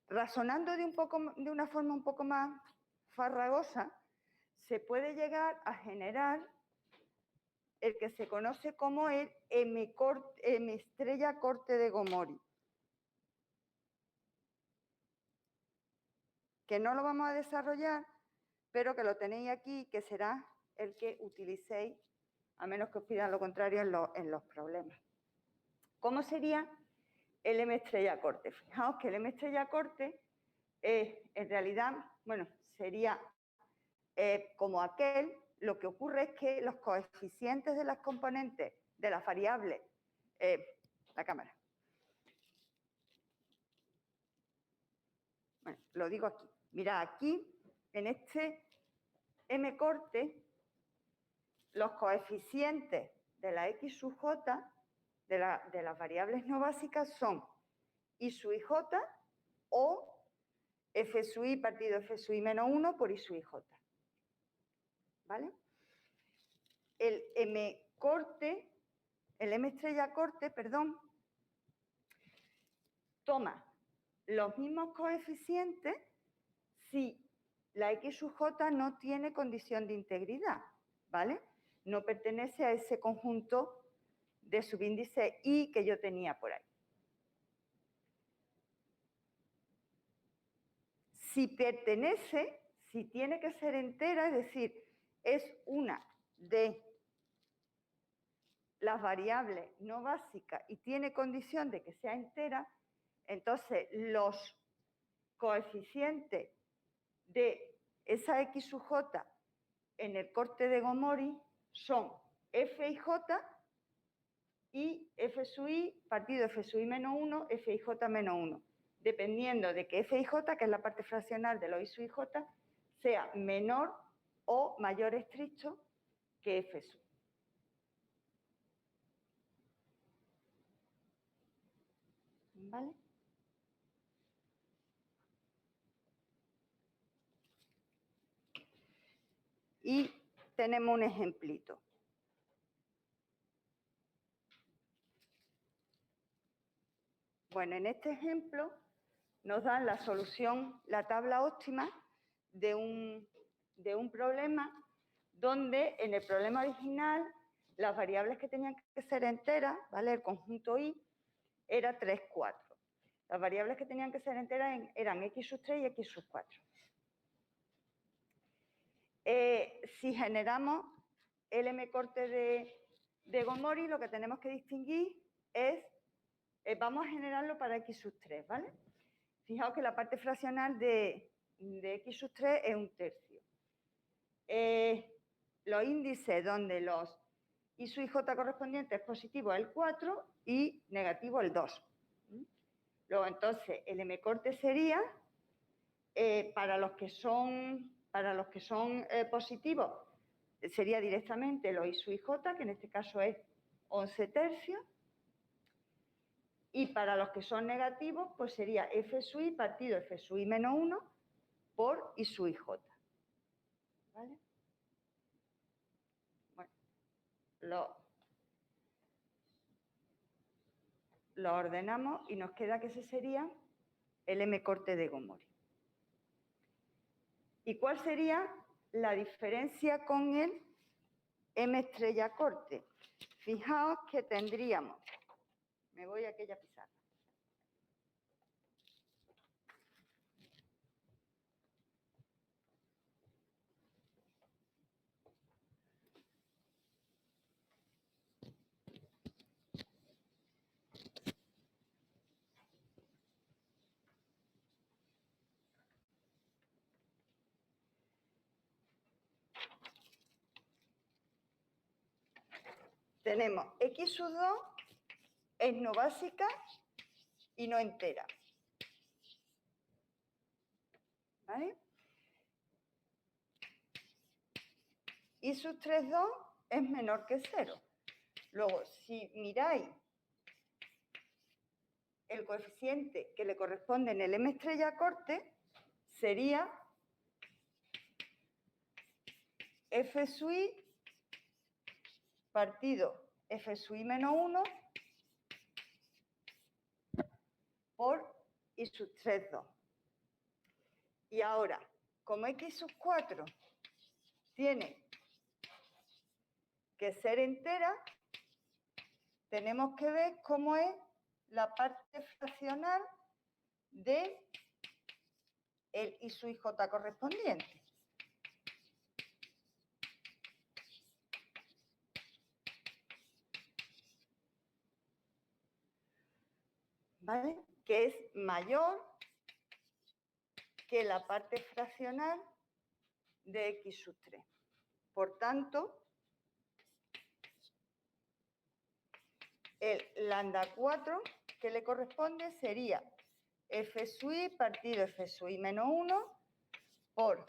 Razonando de una forma un poco más farragosa, se puede llegar a generar el que se conoce como el M estrella corte de Gomori, que no lo vamos a desarrollar, pero que lo tenéis aquí, que será el que utilicéis, a menos que os pidan lo contrario en los problemas. ¿Cómo sería el M estrella corte? Fijaos que el M estrella corte en realidad, bueno, sería como aquel. Lo que ocurre es que los coeficientes de las componentes de las variables, la cámara, bueno, lo digo aquí, mirad aquí, en este M corte, los coeficientes de la X sub J, de las variables no básicas, son I sub I J o F sub I partido F sub I menos 1 por I sub I J. ¿Vale? El M estrella corte, perdón, toma los mismos coeficientes si la X sub J no tiene condición de integridad, ¿vale? No pertenece a ese conjunto de subíndice I que yo tenía por ahí. Si pertenece, si tiene que ser entera, es decir, es una de las variables no básicas y tiene condición de que sea entera, entonces los coeficientes de esa X sub J en el corte de Gomori son F y J y F sub I partido F sub I menos 1, F y J menos 1, dependiendo de que F y J, que es la parte fraccional de los I sub I J, sea menor o mayor estricto que F sub. ¿Vale? Y tenemos un ejemplito. Bueno, en este ejemplo nos dan la solución, la tabla óptima de un problema donde en el problema original las variables que tenían que ser enteras, ¿vale? El conjunto I era 3, 4. Las variables que tenían que ser enteras eran X sub 3 y X sub 4. Si generamos el M corte de Gomori, lo que tenemos que distinguir es, vamos a generarlo para X sub 3, ¿vale? Fijaos que la parte fraccional de X sub 3 es 1/3. Los índices donde los I sub J correspondientes positivo es el 4 y negativo el 2. Luego, entonces, el M corte sería, para los que son positivos, sería directamente los I sub I J, que en este caso es 11/3. Y para los que son negativos, pues sería F sub I partido F sub I menos 1 por I sub I J. ¿Vale? Bueno, lo ordenamos y nos queda que ese sería el M corte de Gomori. ¿Y cuál sería la diferencia con el M estrella corte? Fijaos que tendríamos, me voy a aquella pizarra. Tenemos X sub 2 es no básica y no entera. ¿Vale? I sub 3, 2 es menor que 0. Luego, si miráis el coeficiente que le corresponde en el M estrella corte, sería F sub I partido F sub I menos 1 por I sub 3, 2. Y ahora, como X sub 4 tiene que ser entera, tenemos que ver cómo es la parte fraccional de el I sub j correspondiente. ¿Vale? Que es mayor que la parte fraccional de x sub 3. Por tanto, el lambda 4 que le corresponde sería f sub i partido f sub i menos 1 por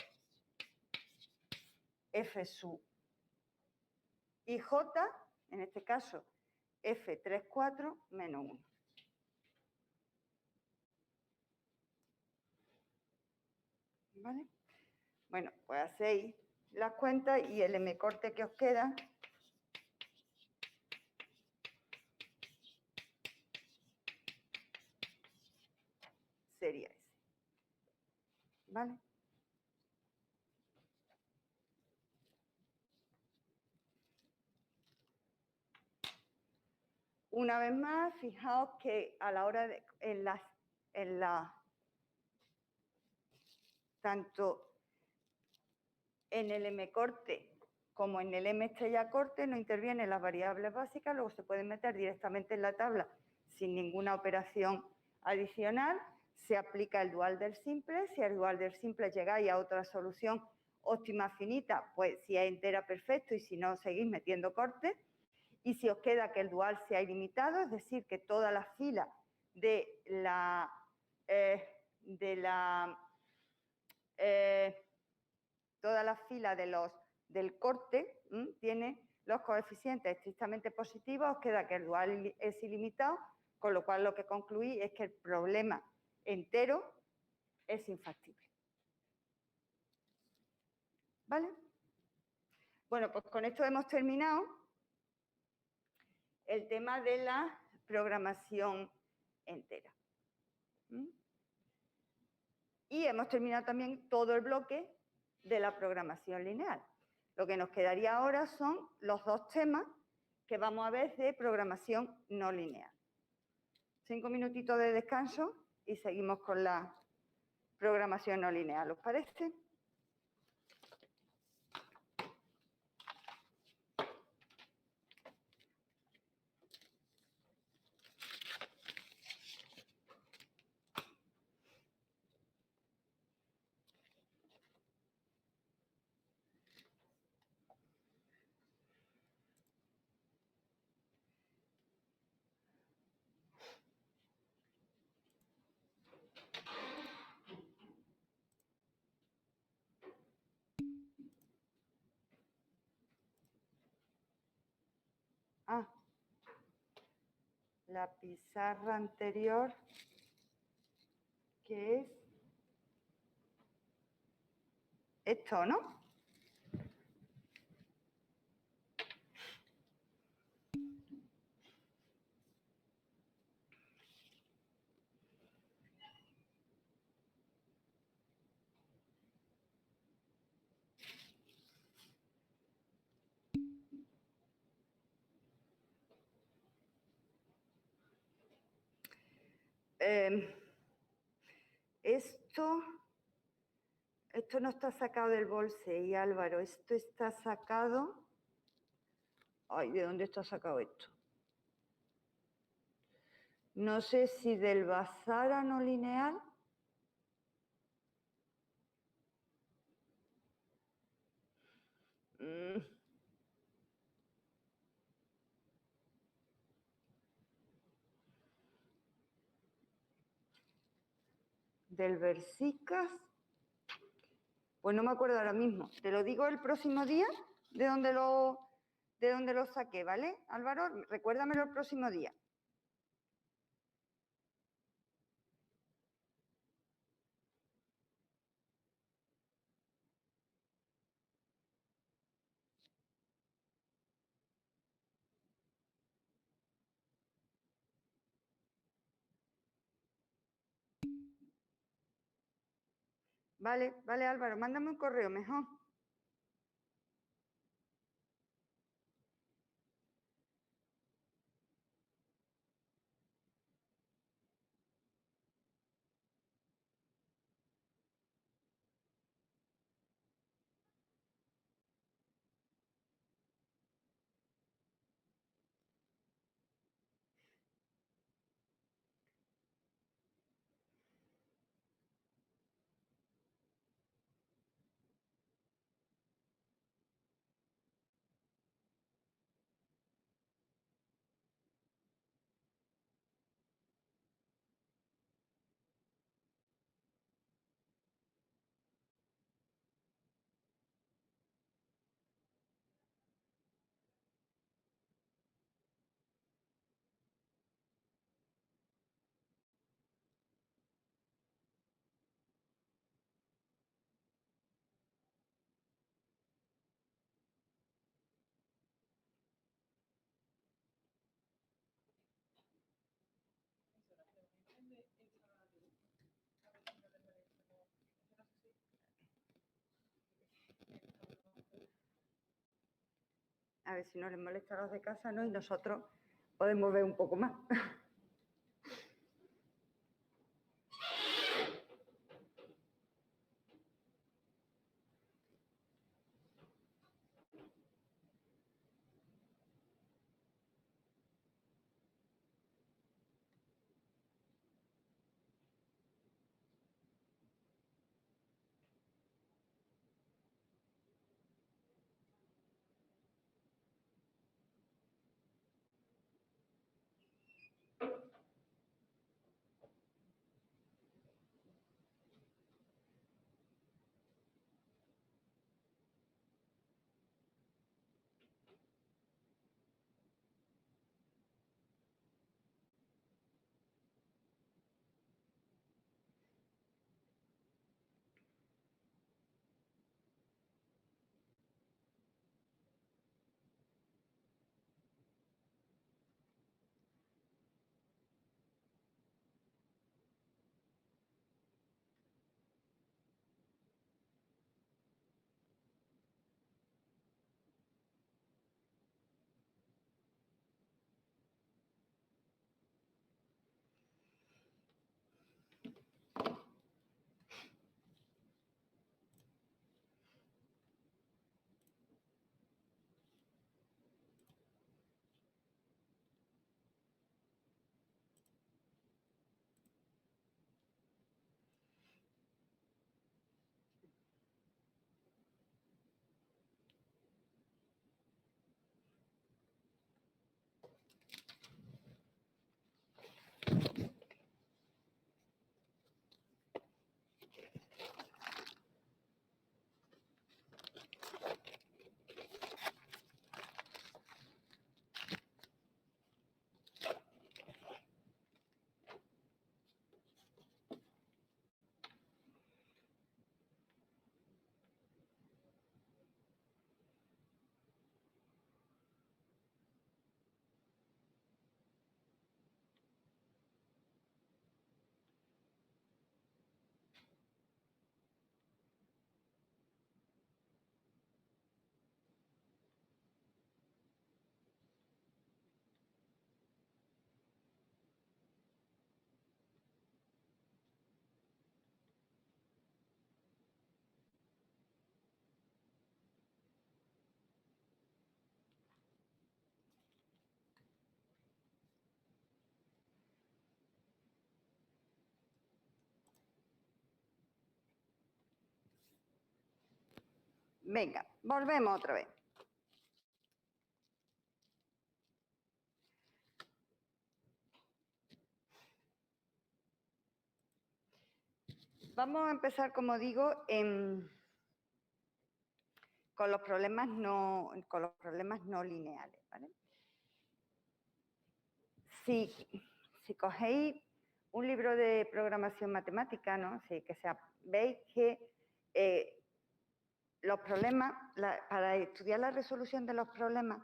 f sub ij, en este caso f34 menos 1. ¿Vale? Bueno, pues hacéis las cuentas y el m corte que os queda sería ese. ¿Vale? Una vez más, fijaos que a la hora de tanto en el m corte como en el m estrella corte no intervienen las variables básicas, luego se pueden meter directamente en la tabla sin ninguna operación adicional. Se aplica el dual del simple. Si el dual del simple llegáis a otra solución óptima finita, pues si es entera, perfecto, y si no, seguís metiendo cortes. Y si os queda que el dual sea ilimitado, es decir, que toda la fila de del corte tiene los coeficientes estrictamente positivos, os queda que el dual es ilimitado, con lo cual lo que concluís es que el problema entero es infactible. ¿Vale? Bueno, pues con esto hemos terminado el tema de la programación entera. Y hemos terminado también todo el bloque de la programación lineal. Lo que nos quedaría ahora son los dos temas que vamos a ver de programación no lineal. 5 minutitos de descanso y seguimos con la programación no lineal, ¿os parece? La pizarra anterior, que es esto, ¿no? Esto no está sacado del bolse, Álvaro, esto está sacado... Ay, ¿de dónde está sacado esto? No sé si del bazar no lineal. Del Versicas. Pues no me acuerdo ahora mismo. Te lo digo el próximo día de dónde lo saqué, ¿vale? Álvaro, recuérdamelo el próximo día. Vale, Álvaro, mándame un correo mejor. A ver si no les molesta a los de casa, ¿no? Y nosotros podemos ver un poco más. Venga, volvemos otra vez. Vamos a empezar, como digo, con los problemas no lineales, ¿vale? Si cogéis un libro de programación matemática, ¿no? Veis que los problemas, para estudiar la resolución de los problemas,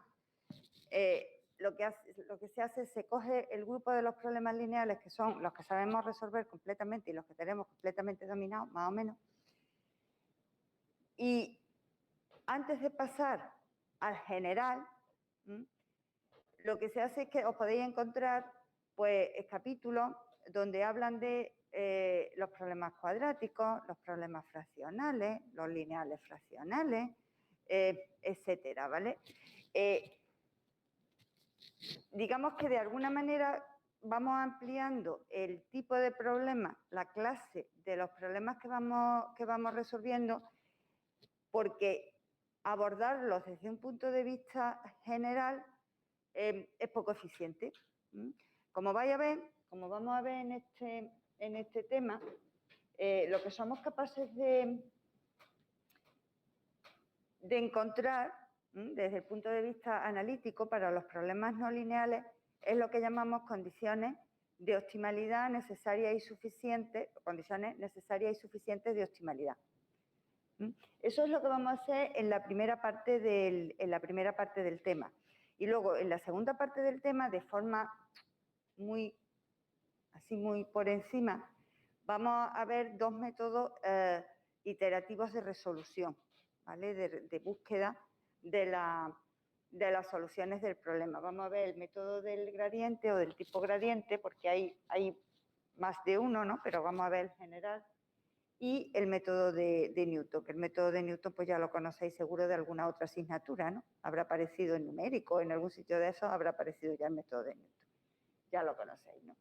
lo que se hace es se coge el grupo de los problemas lineales, que son los que sabemos resolver completamente y los que tenemos completamente dominados, más o menos. Y antes de pasar al general, lo que se hace es que os podéis encontrar pues capítulos donde hablan de los problemas cuadráticos, los problemas fraccionales, los lineales fraccionales, etcétera, ¿vale? Digamos que de alguna manera vamos ampliando el tipo de problemas, la clase de los problemas que vamos resolviendo, porque abordarlos desde un punto de vista general es poco eficiente. Como vamos a ver en este tema, lo que somos capaces de encontrar desde el punto de vista analítico para los problemas no lineales es lo que llamamos condiciones de optimalidad necesarias y suficientes, condiciones necesarias y suficientes de optimalidad. Eso es lo que vamos a hacer en la primera parte del tema. Y luego, en la segunda parte del tema, de forma muy por encima, vamos a ver dos métodos iterativos de resolución, ¿vale? De búsqueda de de las soluciones del problema. Vamos a ver el método del gradiente o del tipo gradiente, porque hay más de uno, ¿no? Pero vamos a ver el general. Y el método de Newton, que el método de Newton pues ya lo conocéis seguro de alguna otra asignatura, ¿no? Habrá aparecido en numérico, en algún sitio de esos habrá aparecido ya el método de Newton. Ya lo conocéis, ¿no?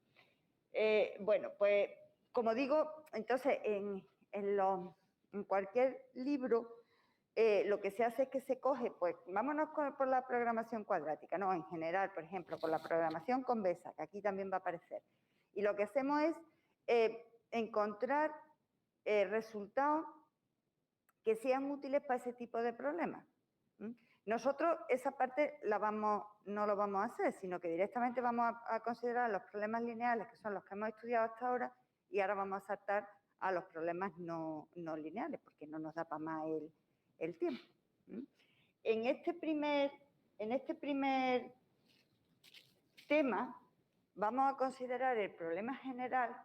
Bueno, pues como digo, entonces en cualquier libro lo que se hace es que se coge, pues vámonos por la programación cuadrática, no, en general, por ejemplo, por la programación convexa, que aquí también va a aparecer. Y lo que hacemos es encontrar resultados que sean útiles para ese tipo de problemas. Nosotros esa parte no lo vamos a hacer, sino que directamente vamos a considerar los problemas lineales, que son los que hemos estudiado hasta ahora, y ahora vamos a saltar a los problemas no lineales, porque no nos da para más el tiempo. En este primer tema vamos a considerar el problema general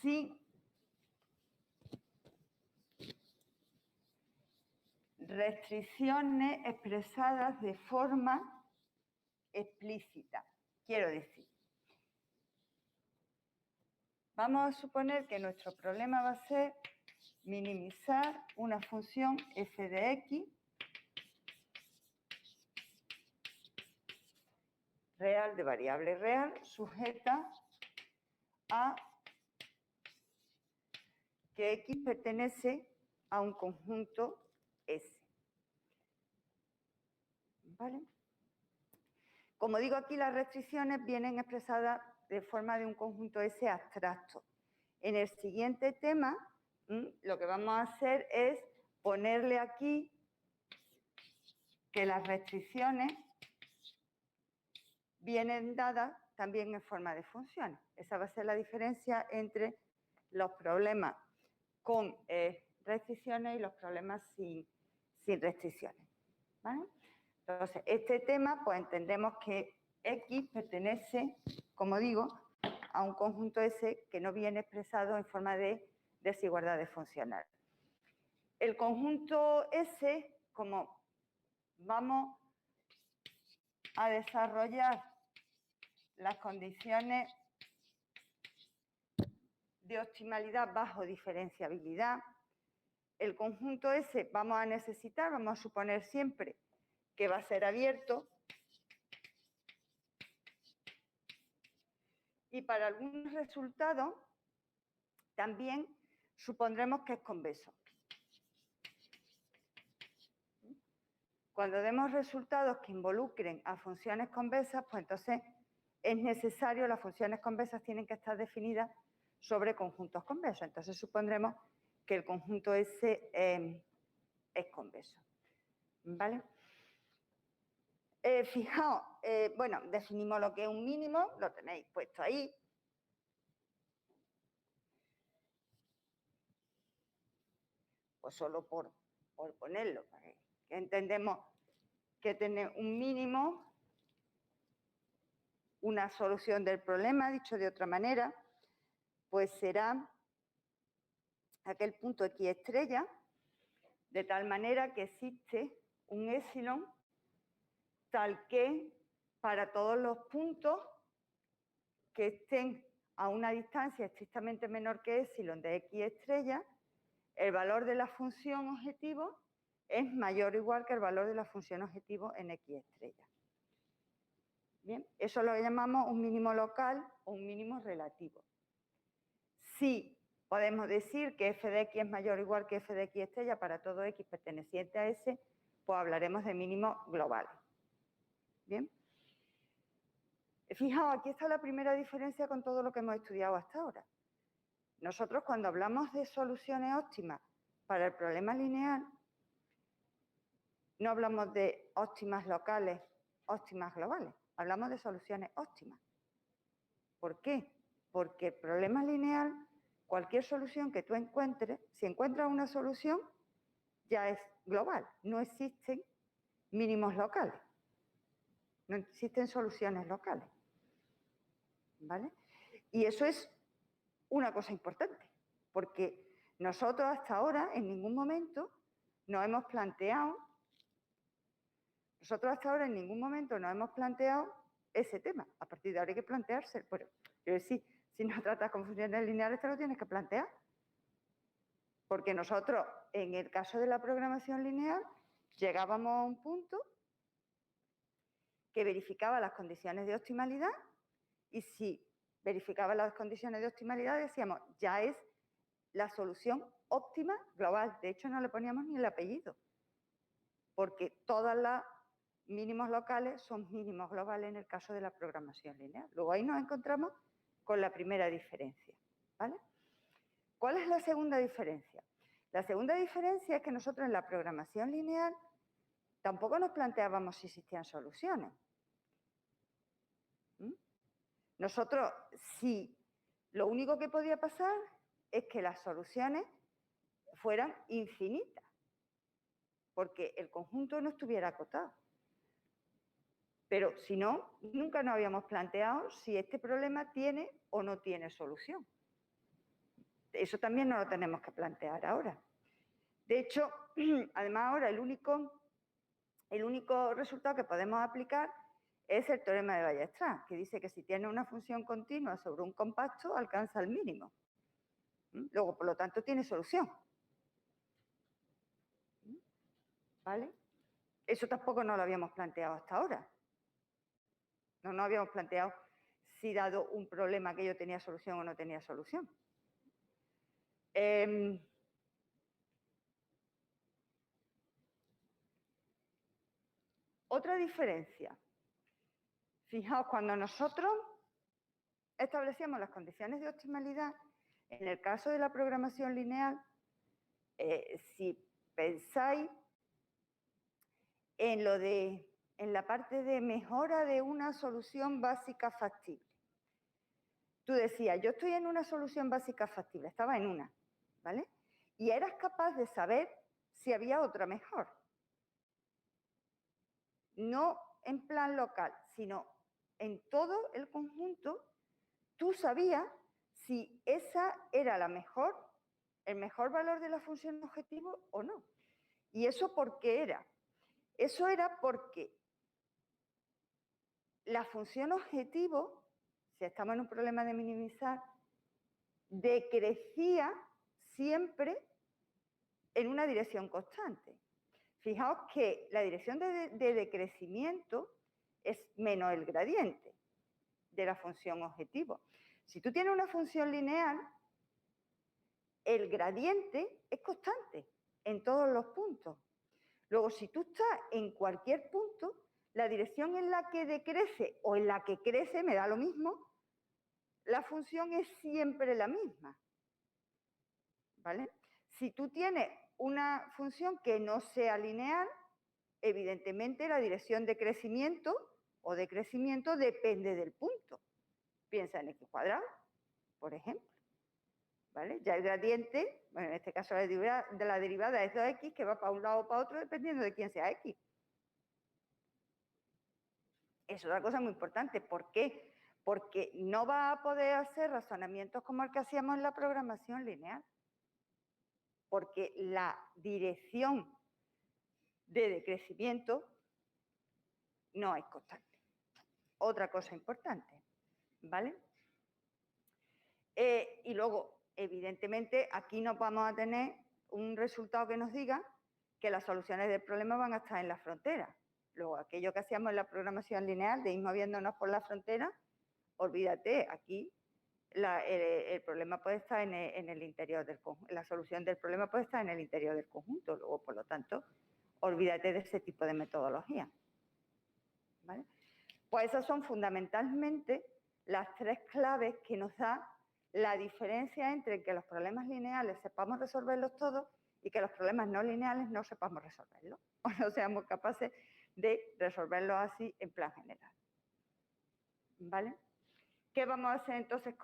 sin restricciones expresadas de forma explícita. Quiero decir, vamos a suponer que nuestro problema va a ser minimizar una función f de x real de variable real sujeta a que x pertenece a un conjunto S. ¿Vale? Como digo aquí, las restricciones vienen expresadas de forma de un conjunto S abstracto. En el siguiente tema, lo que vamos a hacer es ponerle aquí que las restricciones vienen dadas también en forma de funciones. Esa va a ser la diferencia entre los problemas con restricciones y los problemas sin restricciones. ¿Vale? Entonces, este tema, pues entendemos que X pertenece, como digo, a un conjunto S que no viene expresado en forma de desigualdades funcionales. El conjunto S, como vamos a desarrollar las condiciones de optimalidad bajo diferenciabilidad, el conjunto S vamos a suponer siempre que va a ser abierto, y para algunos resultados también supondremos que es convexo. Cuando demos resultados que involucren a funciones convexas, pues entonces es necesario, las funciones convexas tienen que estar definidas sobre conjuntos convexos. Entonces supondremos que el conjunto S es convexo. ¿Vale? Fijaos, bueno, definimos lo que es un mínimo, lo tenéis puesto ahí. Pues solo por ponerlo, que entendemos que tener un mínimo, una solución del problema, dicho de otra manera, pues será aquel punto X estrella, de tal manera que existe un épsilon tal que para todos los puntos que estén a una distancia estrictamente menor que épsilon de X estrella, el valor de la función objetivo es mayor o igual que el valor de la función objetivo en X estrella. Bien, eso lo llamamos un mínimo local o un mínimo relativo. Si podemos decir que f de x es mayor o igual que f de x estrella para todo x perteneciente a S, pues hablaremos de mínimos globales. Bien. Fijaos, aquí está la primera diferencia con todo lo que hemos estudiado hasta ahora. Nosotros cuando hablamos de soluciones óptimas para el problema lineal, no hablamos de óptimas locales, óptimas globales, hablamos de soluciones óptimas. ¿Por qué? Porque el problema lineal, cualquier solución que tú encuentres, si encuentras una solución, ya es global. No existen mínimos locales. No existen soluciones locales. ¿Vale? Y eso es una cosa importante, porque nosotros hasta ahora en ningún momento nos hemos planteado Nosotros hasta ahora en ningún momento nos hemos planteado ese tema. A partir de ahora hay que plantearse. Pero quiero decir, si no tratas con funciones lineales, te lo tienes que plantear. Porque nosotros, en el caso de la programación lineal, llegábamos a un punto que verificaba las condiciones de optimalidad y si verificaba las condiciones de optimalidad decíamos, ya es la solución óptima global. De hecho, no le poníamos ni el apellido, porque todas las mínimos locales son mínimos globales en el caso de la programación lineal. Luego ahí nos encontramos con la primera diferencia, ¿vale? ¿Cuál es la segunda diferencia? La segunda diferencia es que nosotros en la programación lineal tampoco nos planteábamos si existían soluciones. Nosotros, si lo único que podía pasar es que las soluciones fueran infinitas, porque el conjunto no estuviera acotado. Pero si no, nunca nos habíamos planteado si este problema tiene o no tiene solución. Eso también nos lo tenemos que plantear ahora. De hecho, además ahora el único resultado que podemos aplicar es el teorema de Weierstrass, que dice que si tiene una función continua sobre un compacto, alcanza el mínimo. Luego, por lo tanto, tiene solución. ¿Vale? Eso tampoco nos lo habíamos planteado hasta ahora. No nos habíamos planteado si dado un problema aquello tenía solución o no tenía solución. Otra diferencia. Fijaos, cuando nosotros establecíamos las condiciones de optimalidad, en el caso de la programación lineal, si pensáis en la parte de mejora de una solución básica factible. Tú decías, yo estoy en una solución básica factible, estaba en una, ¿vale? Y eras capaz de saber si había otra mejor. No en plan local, sino en todo el conjunto, tú sabías si esa era la mejor, el mejor valor de la función objetivo o no. ¿Y eso por qué era? Eso era porque la función objetivo, si estamos en un problema de minimizar, decrecía siempre en una dirección constante. Fijaos que la dirección de decrecimiento es menos el gradiente de la función objetivo. Si tú tienes una función lineal, el gradiente es constante en todos los puntos. Luego, si tú estás en cualquier punto, la dirección en la que decrece o en la que crece, me da lo mismo, la función es siempre la misma. ¿Vale? Si tú tienes una función que no sea lineal, evidentemente la dirección de crecimiento o decrecimiento depende del punto. Piensa en x cuadrado, por ejemplo. ¿Vale? Ya el gradiente, bueno, en este caso la derivada es 2x, que va para un lado o para otro dependiendo de quién sea x. Es otra cosa muy importante. ¿Por qué? Porque no va a poder hacer razonamientos como el que hacíamos en la programación lineal. Porque la dirección de decrecimiento no es constante. Otra cosa importante, ¿vale? Y luego, evidentemente, aquí no vamos a tener un resultado que nos diga que las soluciones del problema van a estar en la frontera. Luego, aquello que hacíamos en la programación lineal de ir moviéndonos por la frontera, olvídate, aquí el problema puede estar en el interior del conjunto, la solución del problema puede estar en el interior del conjunto. Luego, por lo tanto, olvídate de ese tipo de metodología. ¿Vale? Pues esas son fundamentalmente las tres claves que nos da la diferencia entre que los problemas lineales sepamos resolverlos todos y que los problemas no lineales no sepamos resolverlos o no seamos capaces de resolverlos así en plan general. ¿Vale? ¿Qué vamos a hacer entonces?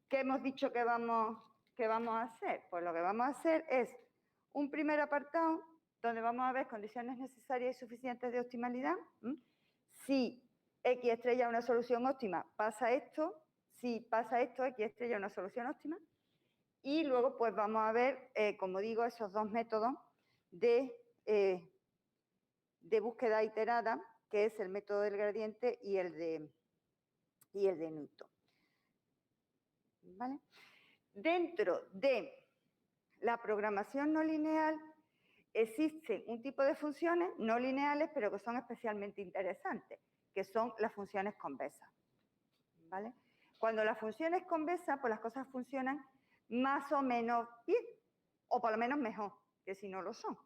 ¿Qué hemos dicho que vamos a hacer? Pues lo que vamos a hacer es un primer apartado donde vamos a ver condiciones necesarias y suficientes de optimalidad. Si X estrella es una solución óptima, pasa esto. Si pasa esto, X estrella es una solución óptima. Y luego pues vamos a ver, como digo, esos dos métodos de de búsqueda iterada, que es el método del gradiente y el de Newton. ¿Vale? Dentro de la programación no lineal existe un tipo de funciones no lineales, pero que son especialmente interesantes, que son las funciones convexas. ¿Vale? Cuando la función es convexa, pues las cosas funcionan más o menos bien, o por lo menos mejor que si no lo son.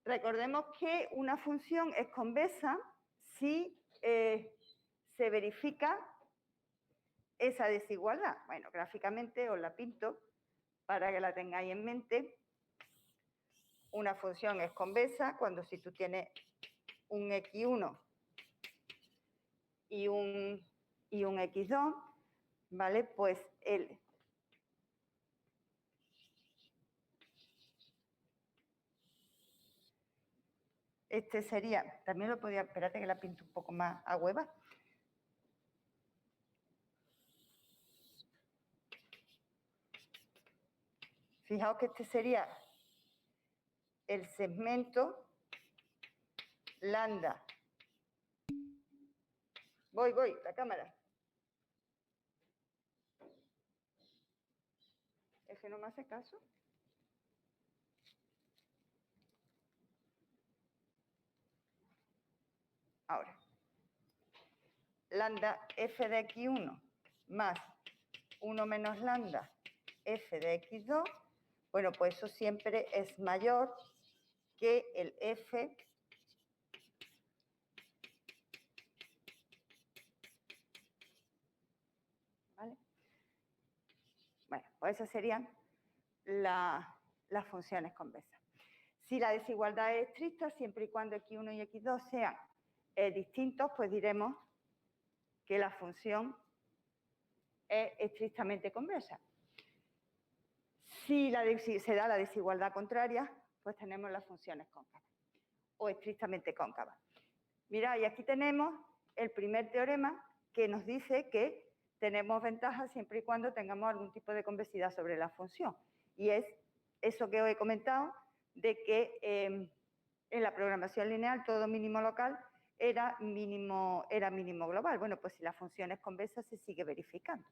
Recordemos que una función es convexa si se verifica esa desigualdad. Bueno, gráficamente os la pinto para que la tengáis en mente. Una función es convexa cuando si tú tienes un x1 y un x2, ¿vale? Pues este sería, también lo podía, espérate que la pinto un poco más a hueva. Fijaos que este sería el segmento lambda. Voy, la cámara. Es que no me hace caso. Ahora, lambda f de x1 más 1 menos lambda f de x2, bueno, pues eso siempre es mayor que el f ¿vale? Bueno, pues esas serían las funciones convexas. Si la desigualdad es estricta, siempre y cuando x1 y x2 sean distintos, pues diremos que la función es estrictamente convexa. Si se da la desigualdad contraria, pues tenemos las funciones cóncavas o estrictamente cóncavas. Mirad, y aquí tenemos el primer teorema que nos dice que tenemos ventajas siempre y cuando tengamos algún tipo de convexidad sobre la función. Y es eso que os he comentado, de que en la programación lineal todo mínimo local era mínimo global. Bueno, pues si la función es convexa se sigue verificando.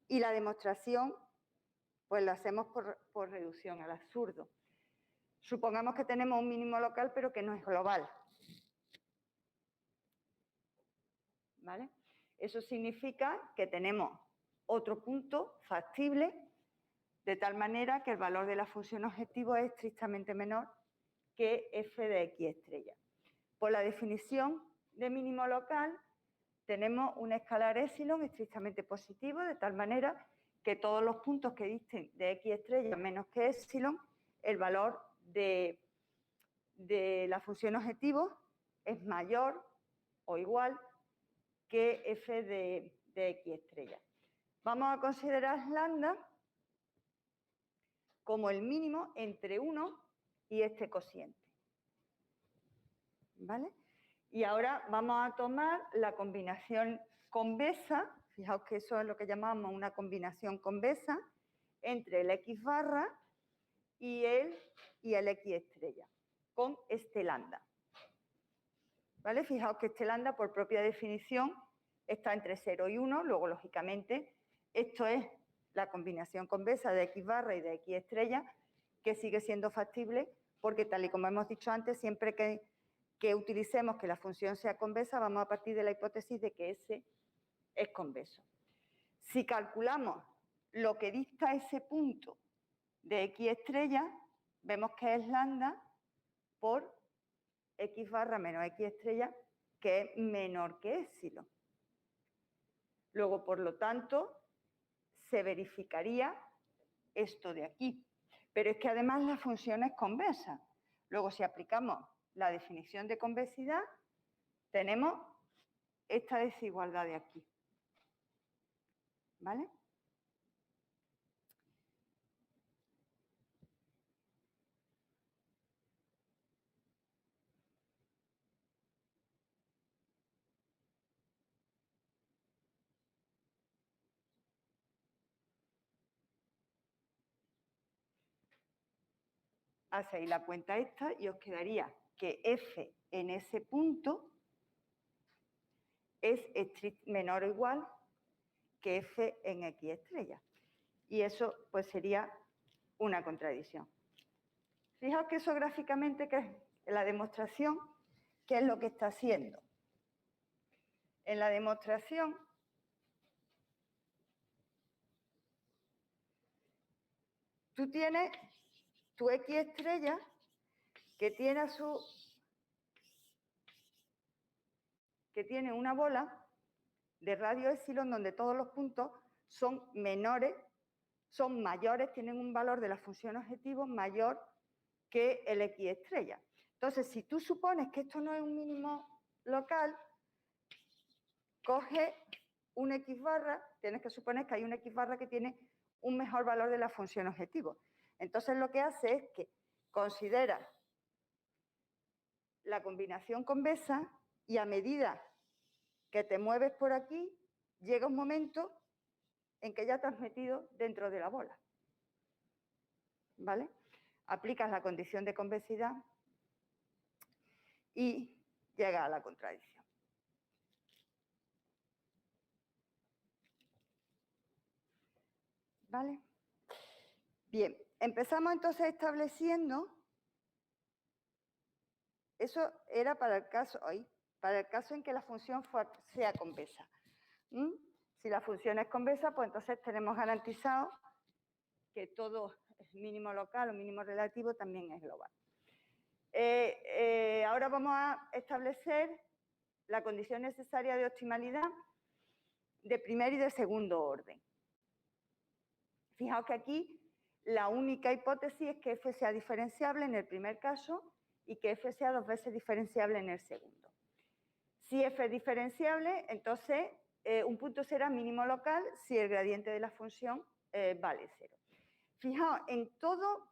Y la demostración, pues la hacemos por reducción al absurdo. Supongamos que tenemos un mínimo local, pero que no es global. ¿Vale? Eso significa que tenemos otro punto factible, de tal manera que el valor de la función objetivo es estrictamente menor que f de x estrella. Por la definición de mínimo local, tenemos un escalar épsilon estrictamente positivo, de tal manera que todos los puntos que disten de x estrella menos que épsilon, el valor de la función objetivo es mayor o igual que f de x estrella. Vamos a considerar lambda como el mínimo entre 1 y este cociente. ¿Vale? Y ahora vamos a tomar la combinación convexa, fijaos que eso es lo que llamamos una combinación convexa, entre el x barra y el x estrella, con este lambda. ¿Vale? Fijaos que este lambda, por propia definición, está entre 0 y 1, luego, lógicamente, esto es la combinación convexa de x barra y de x estrella, que sigue siendo factible, porque tal y como hemos dicho antes, siempre que utilicemos que la función sea convexa, vamos a partir de la hipótesis de que S es convexo. Si calculamos lo que dista ese punto de x estrella, vemos que es lambda por x barra menos x estrella, que es menor que épsilon. Luego, por lo tanto, se verificaría esto de aquí. Pero es que además la función es convexa. Luego, si aplicamos la definición de convexidad, tenemos esta desigualdad de aquí. ¿Vale? hacéis la cuenta esta y os quedaría que f en ese punto es menor o igual que f en x estrella. Y eso pues sería una contradicción. Fijaos que eso gráficamente, que es en la demostración, ¿qué es lo que está haciendo? En la demostración, tú tienes tu x estrella que tiene una bola de radio epsilon donde todos los puntos son menores, son mayores, tienen un valor de la función objetivo mayor que el x estrella. Entonces, si tú supones que esto no es un mínimo local, coge un x barra, tienes que suponer que hay un x barra que tiene un mejor valor de la función objetivo. Entonces, lo que hace es que considera la combinación convexa y a medida que te mueves por aquí, llega un momento en que ya te has metido dentro de la bola. ¿Vale? Aplicas la condición de convexidad y llega a la contradicción. ¿Vale? Bien, empezamos entonces estableciendo, eso era para el caso en que la función sea convexa. Si la función es convexa, pues entonces tenemos garantizado que todo mínimo local o mínimo relativo también es global. Ahora vamos a establecer la condición necesaria de optimalidad de primer y de segundo orden. Fijaos que aquí la única hipótesis es que f sea diferenciable en el primer caso y que f sea 2 veces diferenciable en el segundo. Si f es diferenciable, entonces un punto será mínimo local si el gradiente de la función vale 0. Fijaos, en todo,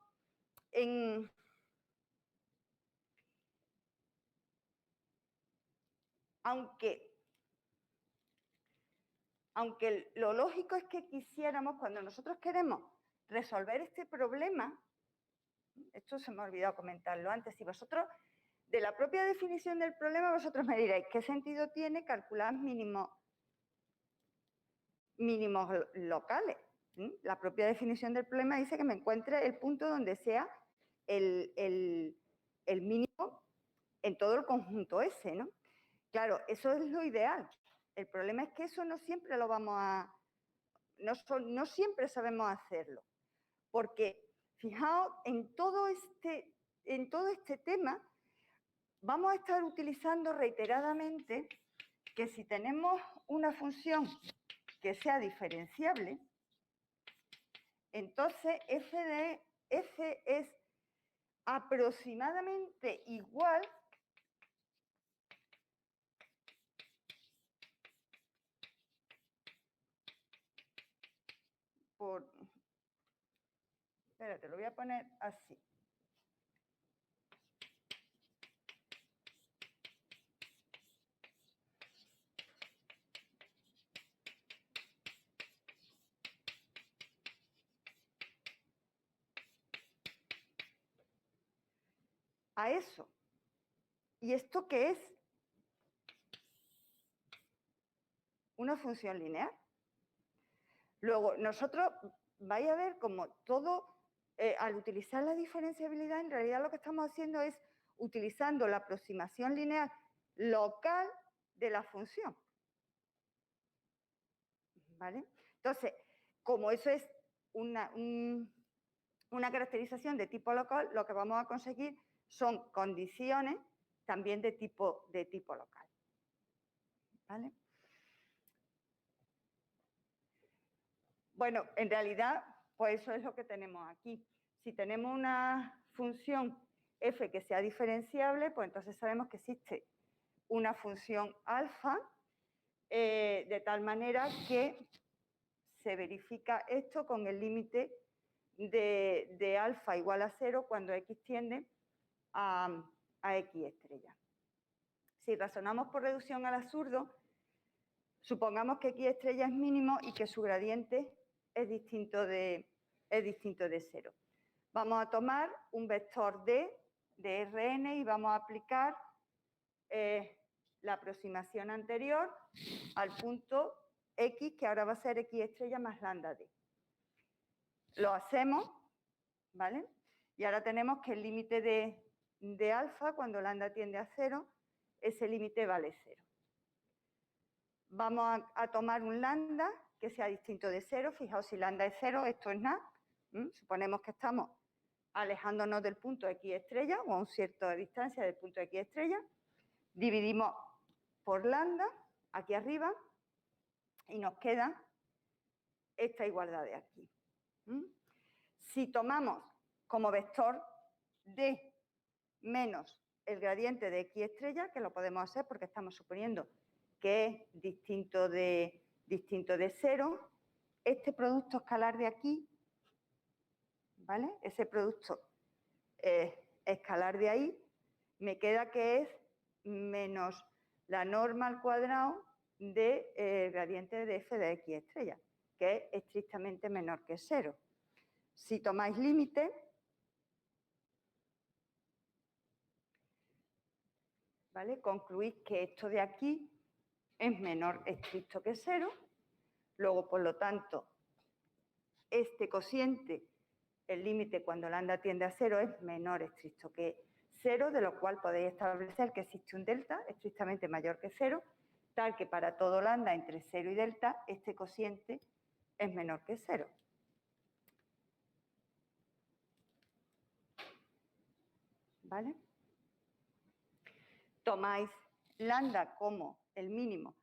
aunque lo lógico es que quisiéramos, cuando nosotros queremos resolver este problema, esto se me ha olvidado comentarlo antes, si vosotros, de la propia definición del problema, vosotros me diréis, ¿qué sentido tiene calcular mínimos locales? La propia definición del problema dice que me encuentre el punto donde sea el mínimo en todo el conjunto S, ¿no? Claro, eso es lo ideal. El problema es que eso no siempre lo vamos a... No siempre sabemos hacerlo. Porque, fijaos, en todo este tema vamos a estar utilizando reiteradamente que si tenemos una función que sea diferenciable, entonces f es aproximadamente igual por... Espérate, lo voy a poner así. A eso. ¿Y esto qué es? Una función lineal. Luego, nosotros vais a ver como todo, al utilizar la diferenciabilidad, en realidad lo que estamos haciendo es utilizando la aproximación lineal local de la función. ¿Vale? Entonces, como eso es una caracterización de tipo local, lo que vamos a conseguir son condiciones también de tipo local. ¿Vale? Bueno, en realidad, pues eso es lo que tenemos aquí. Si tenemos una función f que sea diferenciable, pues entonces sabemos que existe una función alfa, de tal manera que se verifica esto con el límite de alfa igual a 0 cuando x tiende a x estrella. Si razonamos por reducción al absurdo, supongamos que x estrella es mínimo y que su gradiente es distinto de 0. Vamos a tomar un vector D de Rn y vamos a aplicar la aproximación anterior al punto X, que ahora va a ser X estrella más lambda D. Lo hacemos, ¿vale? Y ahora tenemos que el límite de alfa, cuando lambda tiende a 0, ese límite vale 0. Vamos a tomar un lambda que sea distinto de 0. Fijaos, si lambda es 0, esto es nada. Suponemos que estamos alejándonos del punto X estrella o a una cierta distancia del punto X estrella. Dividimos por lambda aquí arriba y nos queda esta igualdad de aquí. Si tomamos como vector D menos el gradiente de X estrella, que lo podemos hacer porque estamos suponiendo que es distinto de 0, este producto escalar de aquí, ¿vale? Ese producto escalar de ahí, me queda que es menos la norma al cuadrado de gradiente de f de X estrella, que es estrictamente menor que 0. Si tomáis límite, ¿vale? Concluís que esto de aquí es menor estricto que 0, luego, por lo tanto, este cociente, el límite cuando lambda tiende a 0 es menor estricto que 0, de lo cual podéis establecer que existe un delta estrictamente mayor que 0, tal que para todo lambda entre 0 y delta, este cociente es menor que 0. ¿Vale? Tomáis lambda como el mínimo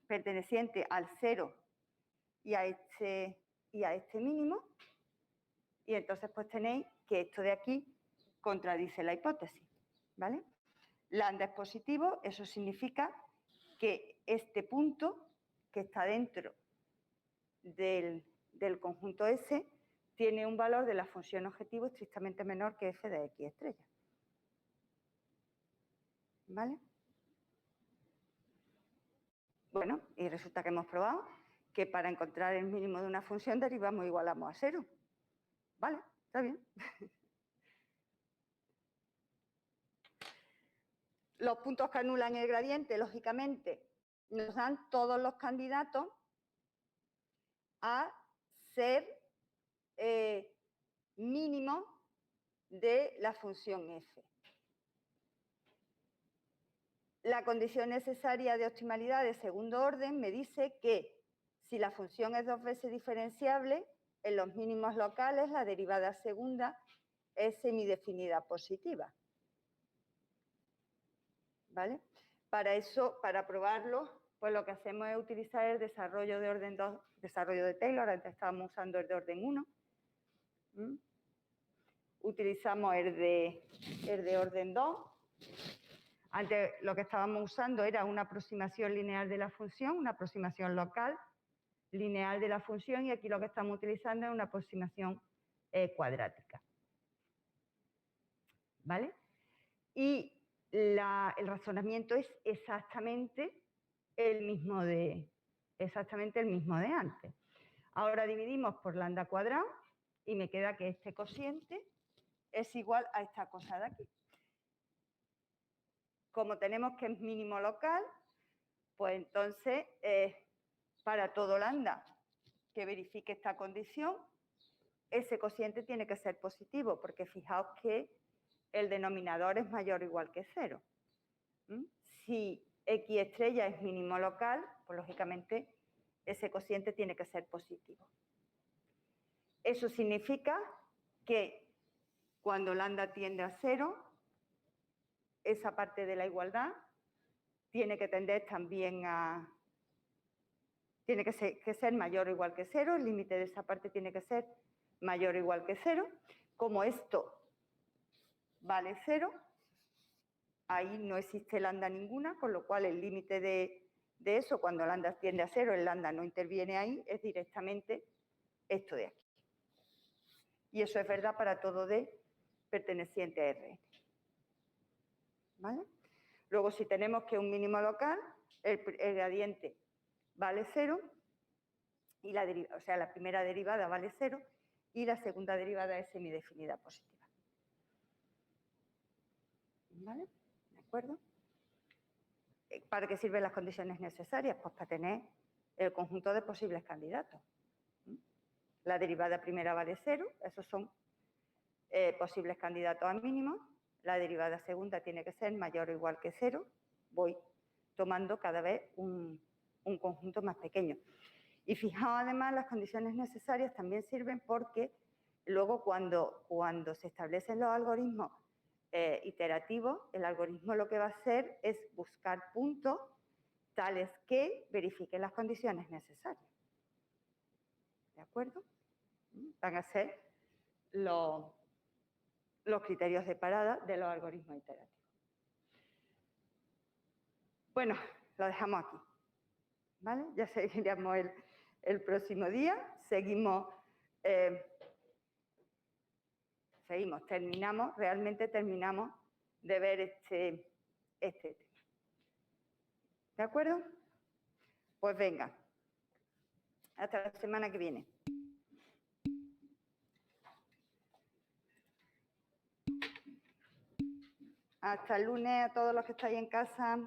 perteneciente al 0 y a este mínimo, y entonces pues tenéis que esto de aquí contradice la hipótesis, ¿vale? Lambda es positivo, eso significa que este punto que está dentro del conjunto S tiene un valor de la función objetivo estrictamente menor que f de X estrella. ¿Vale? Bueno, y resulta que hemos probado que para encontrar el mínimo de una función derivamos igualamos a 0. ¿Vale? Está bien. Los puntos que anulan el gradiente, lógicamente, nos dan todos los candidatos a ser mínimo de la función f. La condición necesaria de optimalidad de segundo orden me dice que si la función es 2 veces diferenciable, en los mínimos locales la derivada segunda es semidefinida positiva. ¿Vale? Para eso, para probarlo, pues lo que hacemos es utilizar el desarrollo de orden 2, desarrollo de Taylor, antes estábamos usando el de orden 1. Utilizamos el de orden 2. Antes lo que estábamos usando era una aproximación lineal de la función, una aproximación local lineal de la función, y aquí lo que estamos utilizando es una aproximación cuadrática. ¿Vale? Y el razonamiento es exactamente el mismo de antes. Ahora dividimos por lambda cuadrado y me queda que este cociente es igual a esta cosa de aquí. Como tenemos que es mínimo local, pues entonces para todo lambda que verifique esta condición, ese cociente tiene que ser positivo, porque fijaos que el denominador es mayor o igual que 0. Si X estrella es mínimo local, pues lógicamente ese cociente tiene que ser positivo. Eso significa que cuando lambda tiende a 0, esa parte de la igualdad tiene que tender también a... Tiene que ser mayor o igual que 0, el límite de esa parte tiene que ser mayor o igual que 0. Como esto vale 0, ahí no existe lambda ninguna, con lo cual el límite de eso, cuando lambda tiende a 0, el lambda no interviene ahí, es directamente esto de aquí. Y eso es verdad para todo D perteneciente a Rn. ¿Vale? Luego, si tenemos que un mínimo local, el gradiente vale 0, y la primera derivada vale 0, y la segunda derivada es semidefinida positiva. ¿Vale? ¿De acuerdo? ¿Para qué sirven las condiciones necesarias? Pues para tener el conjunto de posibles candidatos. La derivada primera vale 0, esos son posibles candidatos a mínimo. La derivada segunda tiene que ser mayor o igual que 0. Voy tomando cada vez un conjunto más pequeño. Y fijaos, además, las condiciones necesarias también sirven porque luego cuando se establecen los algoritmos iterativos, el algoritmo lo que va a hacer es buscar puntos tales que verifiquen las condiciones necesarias. ¿De acuerdo? Van a ser los criterios de parada de los algoritmos iterativos. Bueno, lo dejamos aquí. ¿Vale? Ya seguiremos el próximo día. Realmente terminamos de ver este tema. ¿De acuerdo? Pues venga. Hasta la semana que viene. Hasta el lunes a todos los que estáis en casa.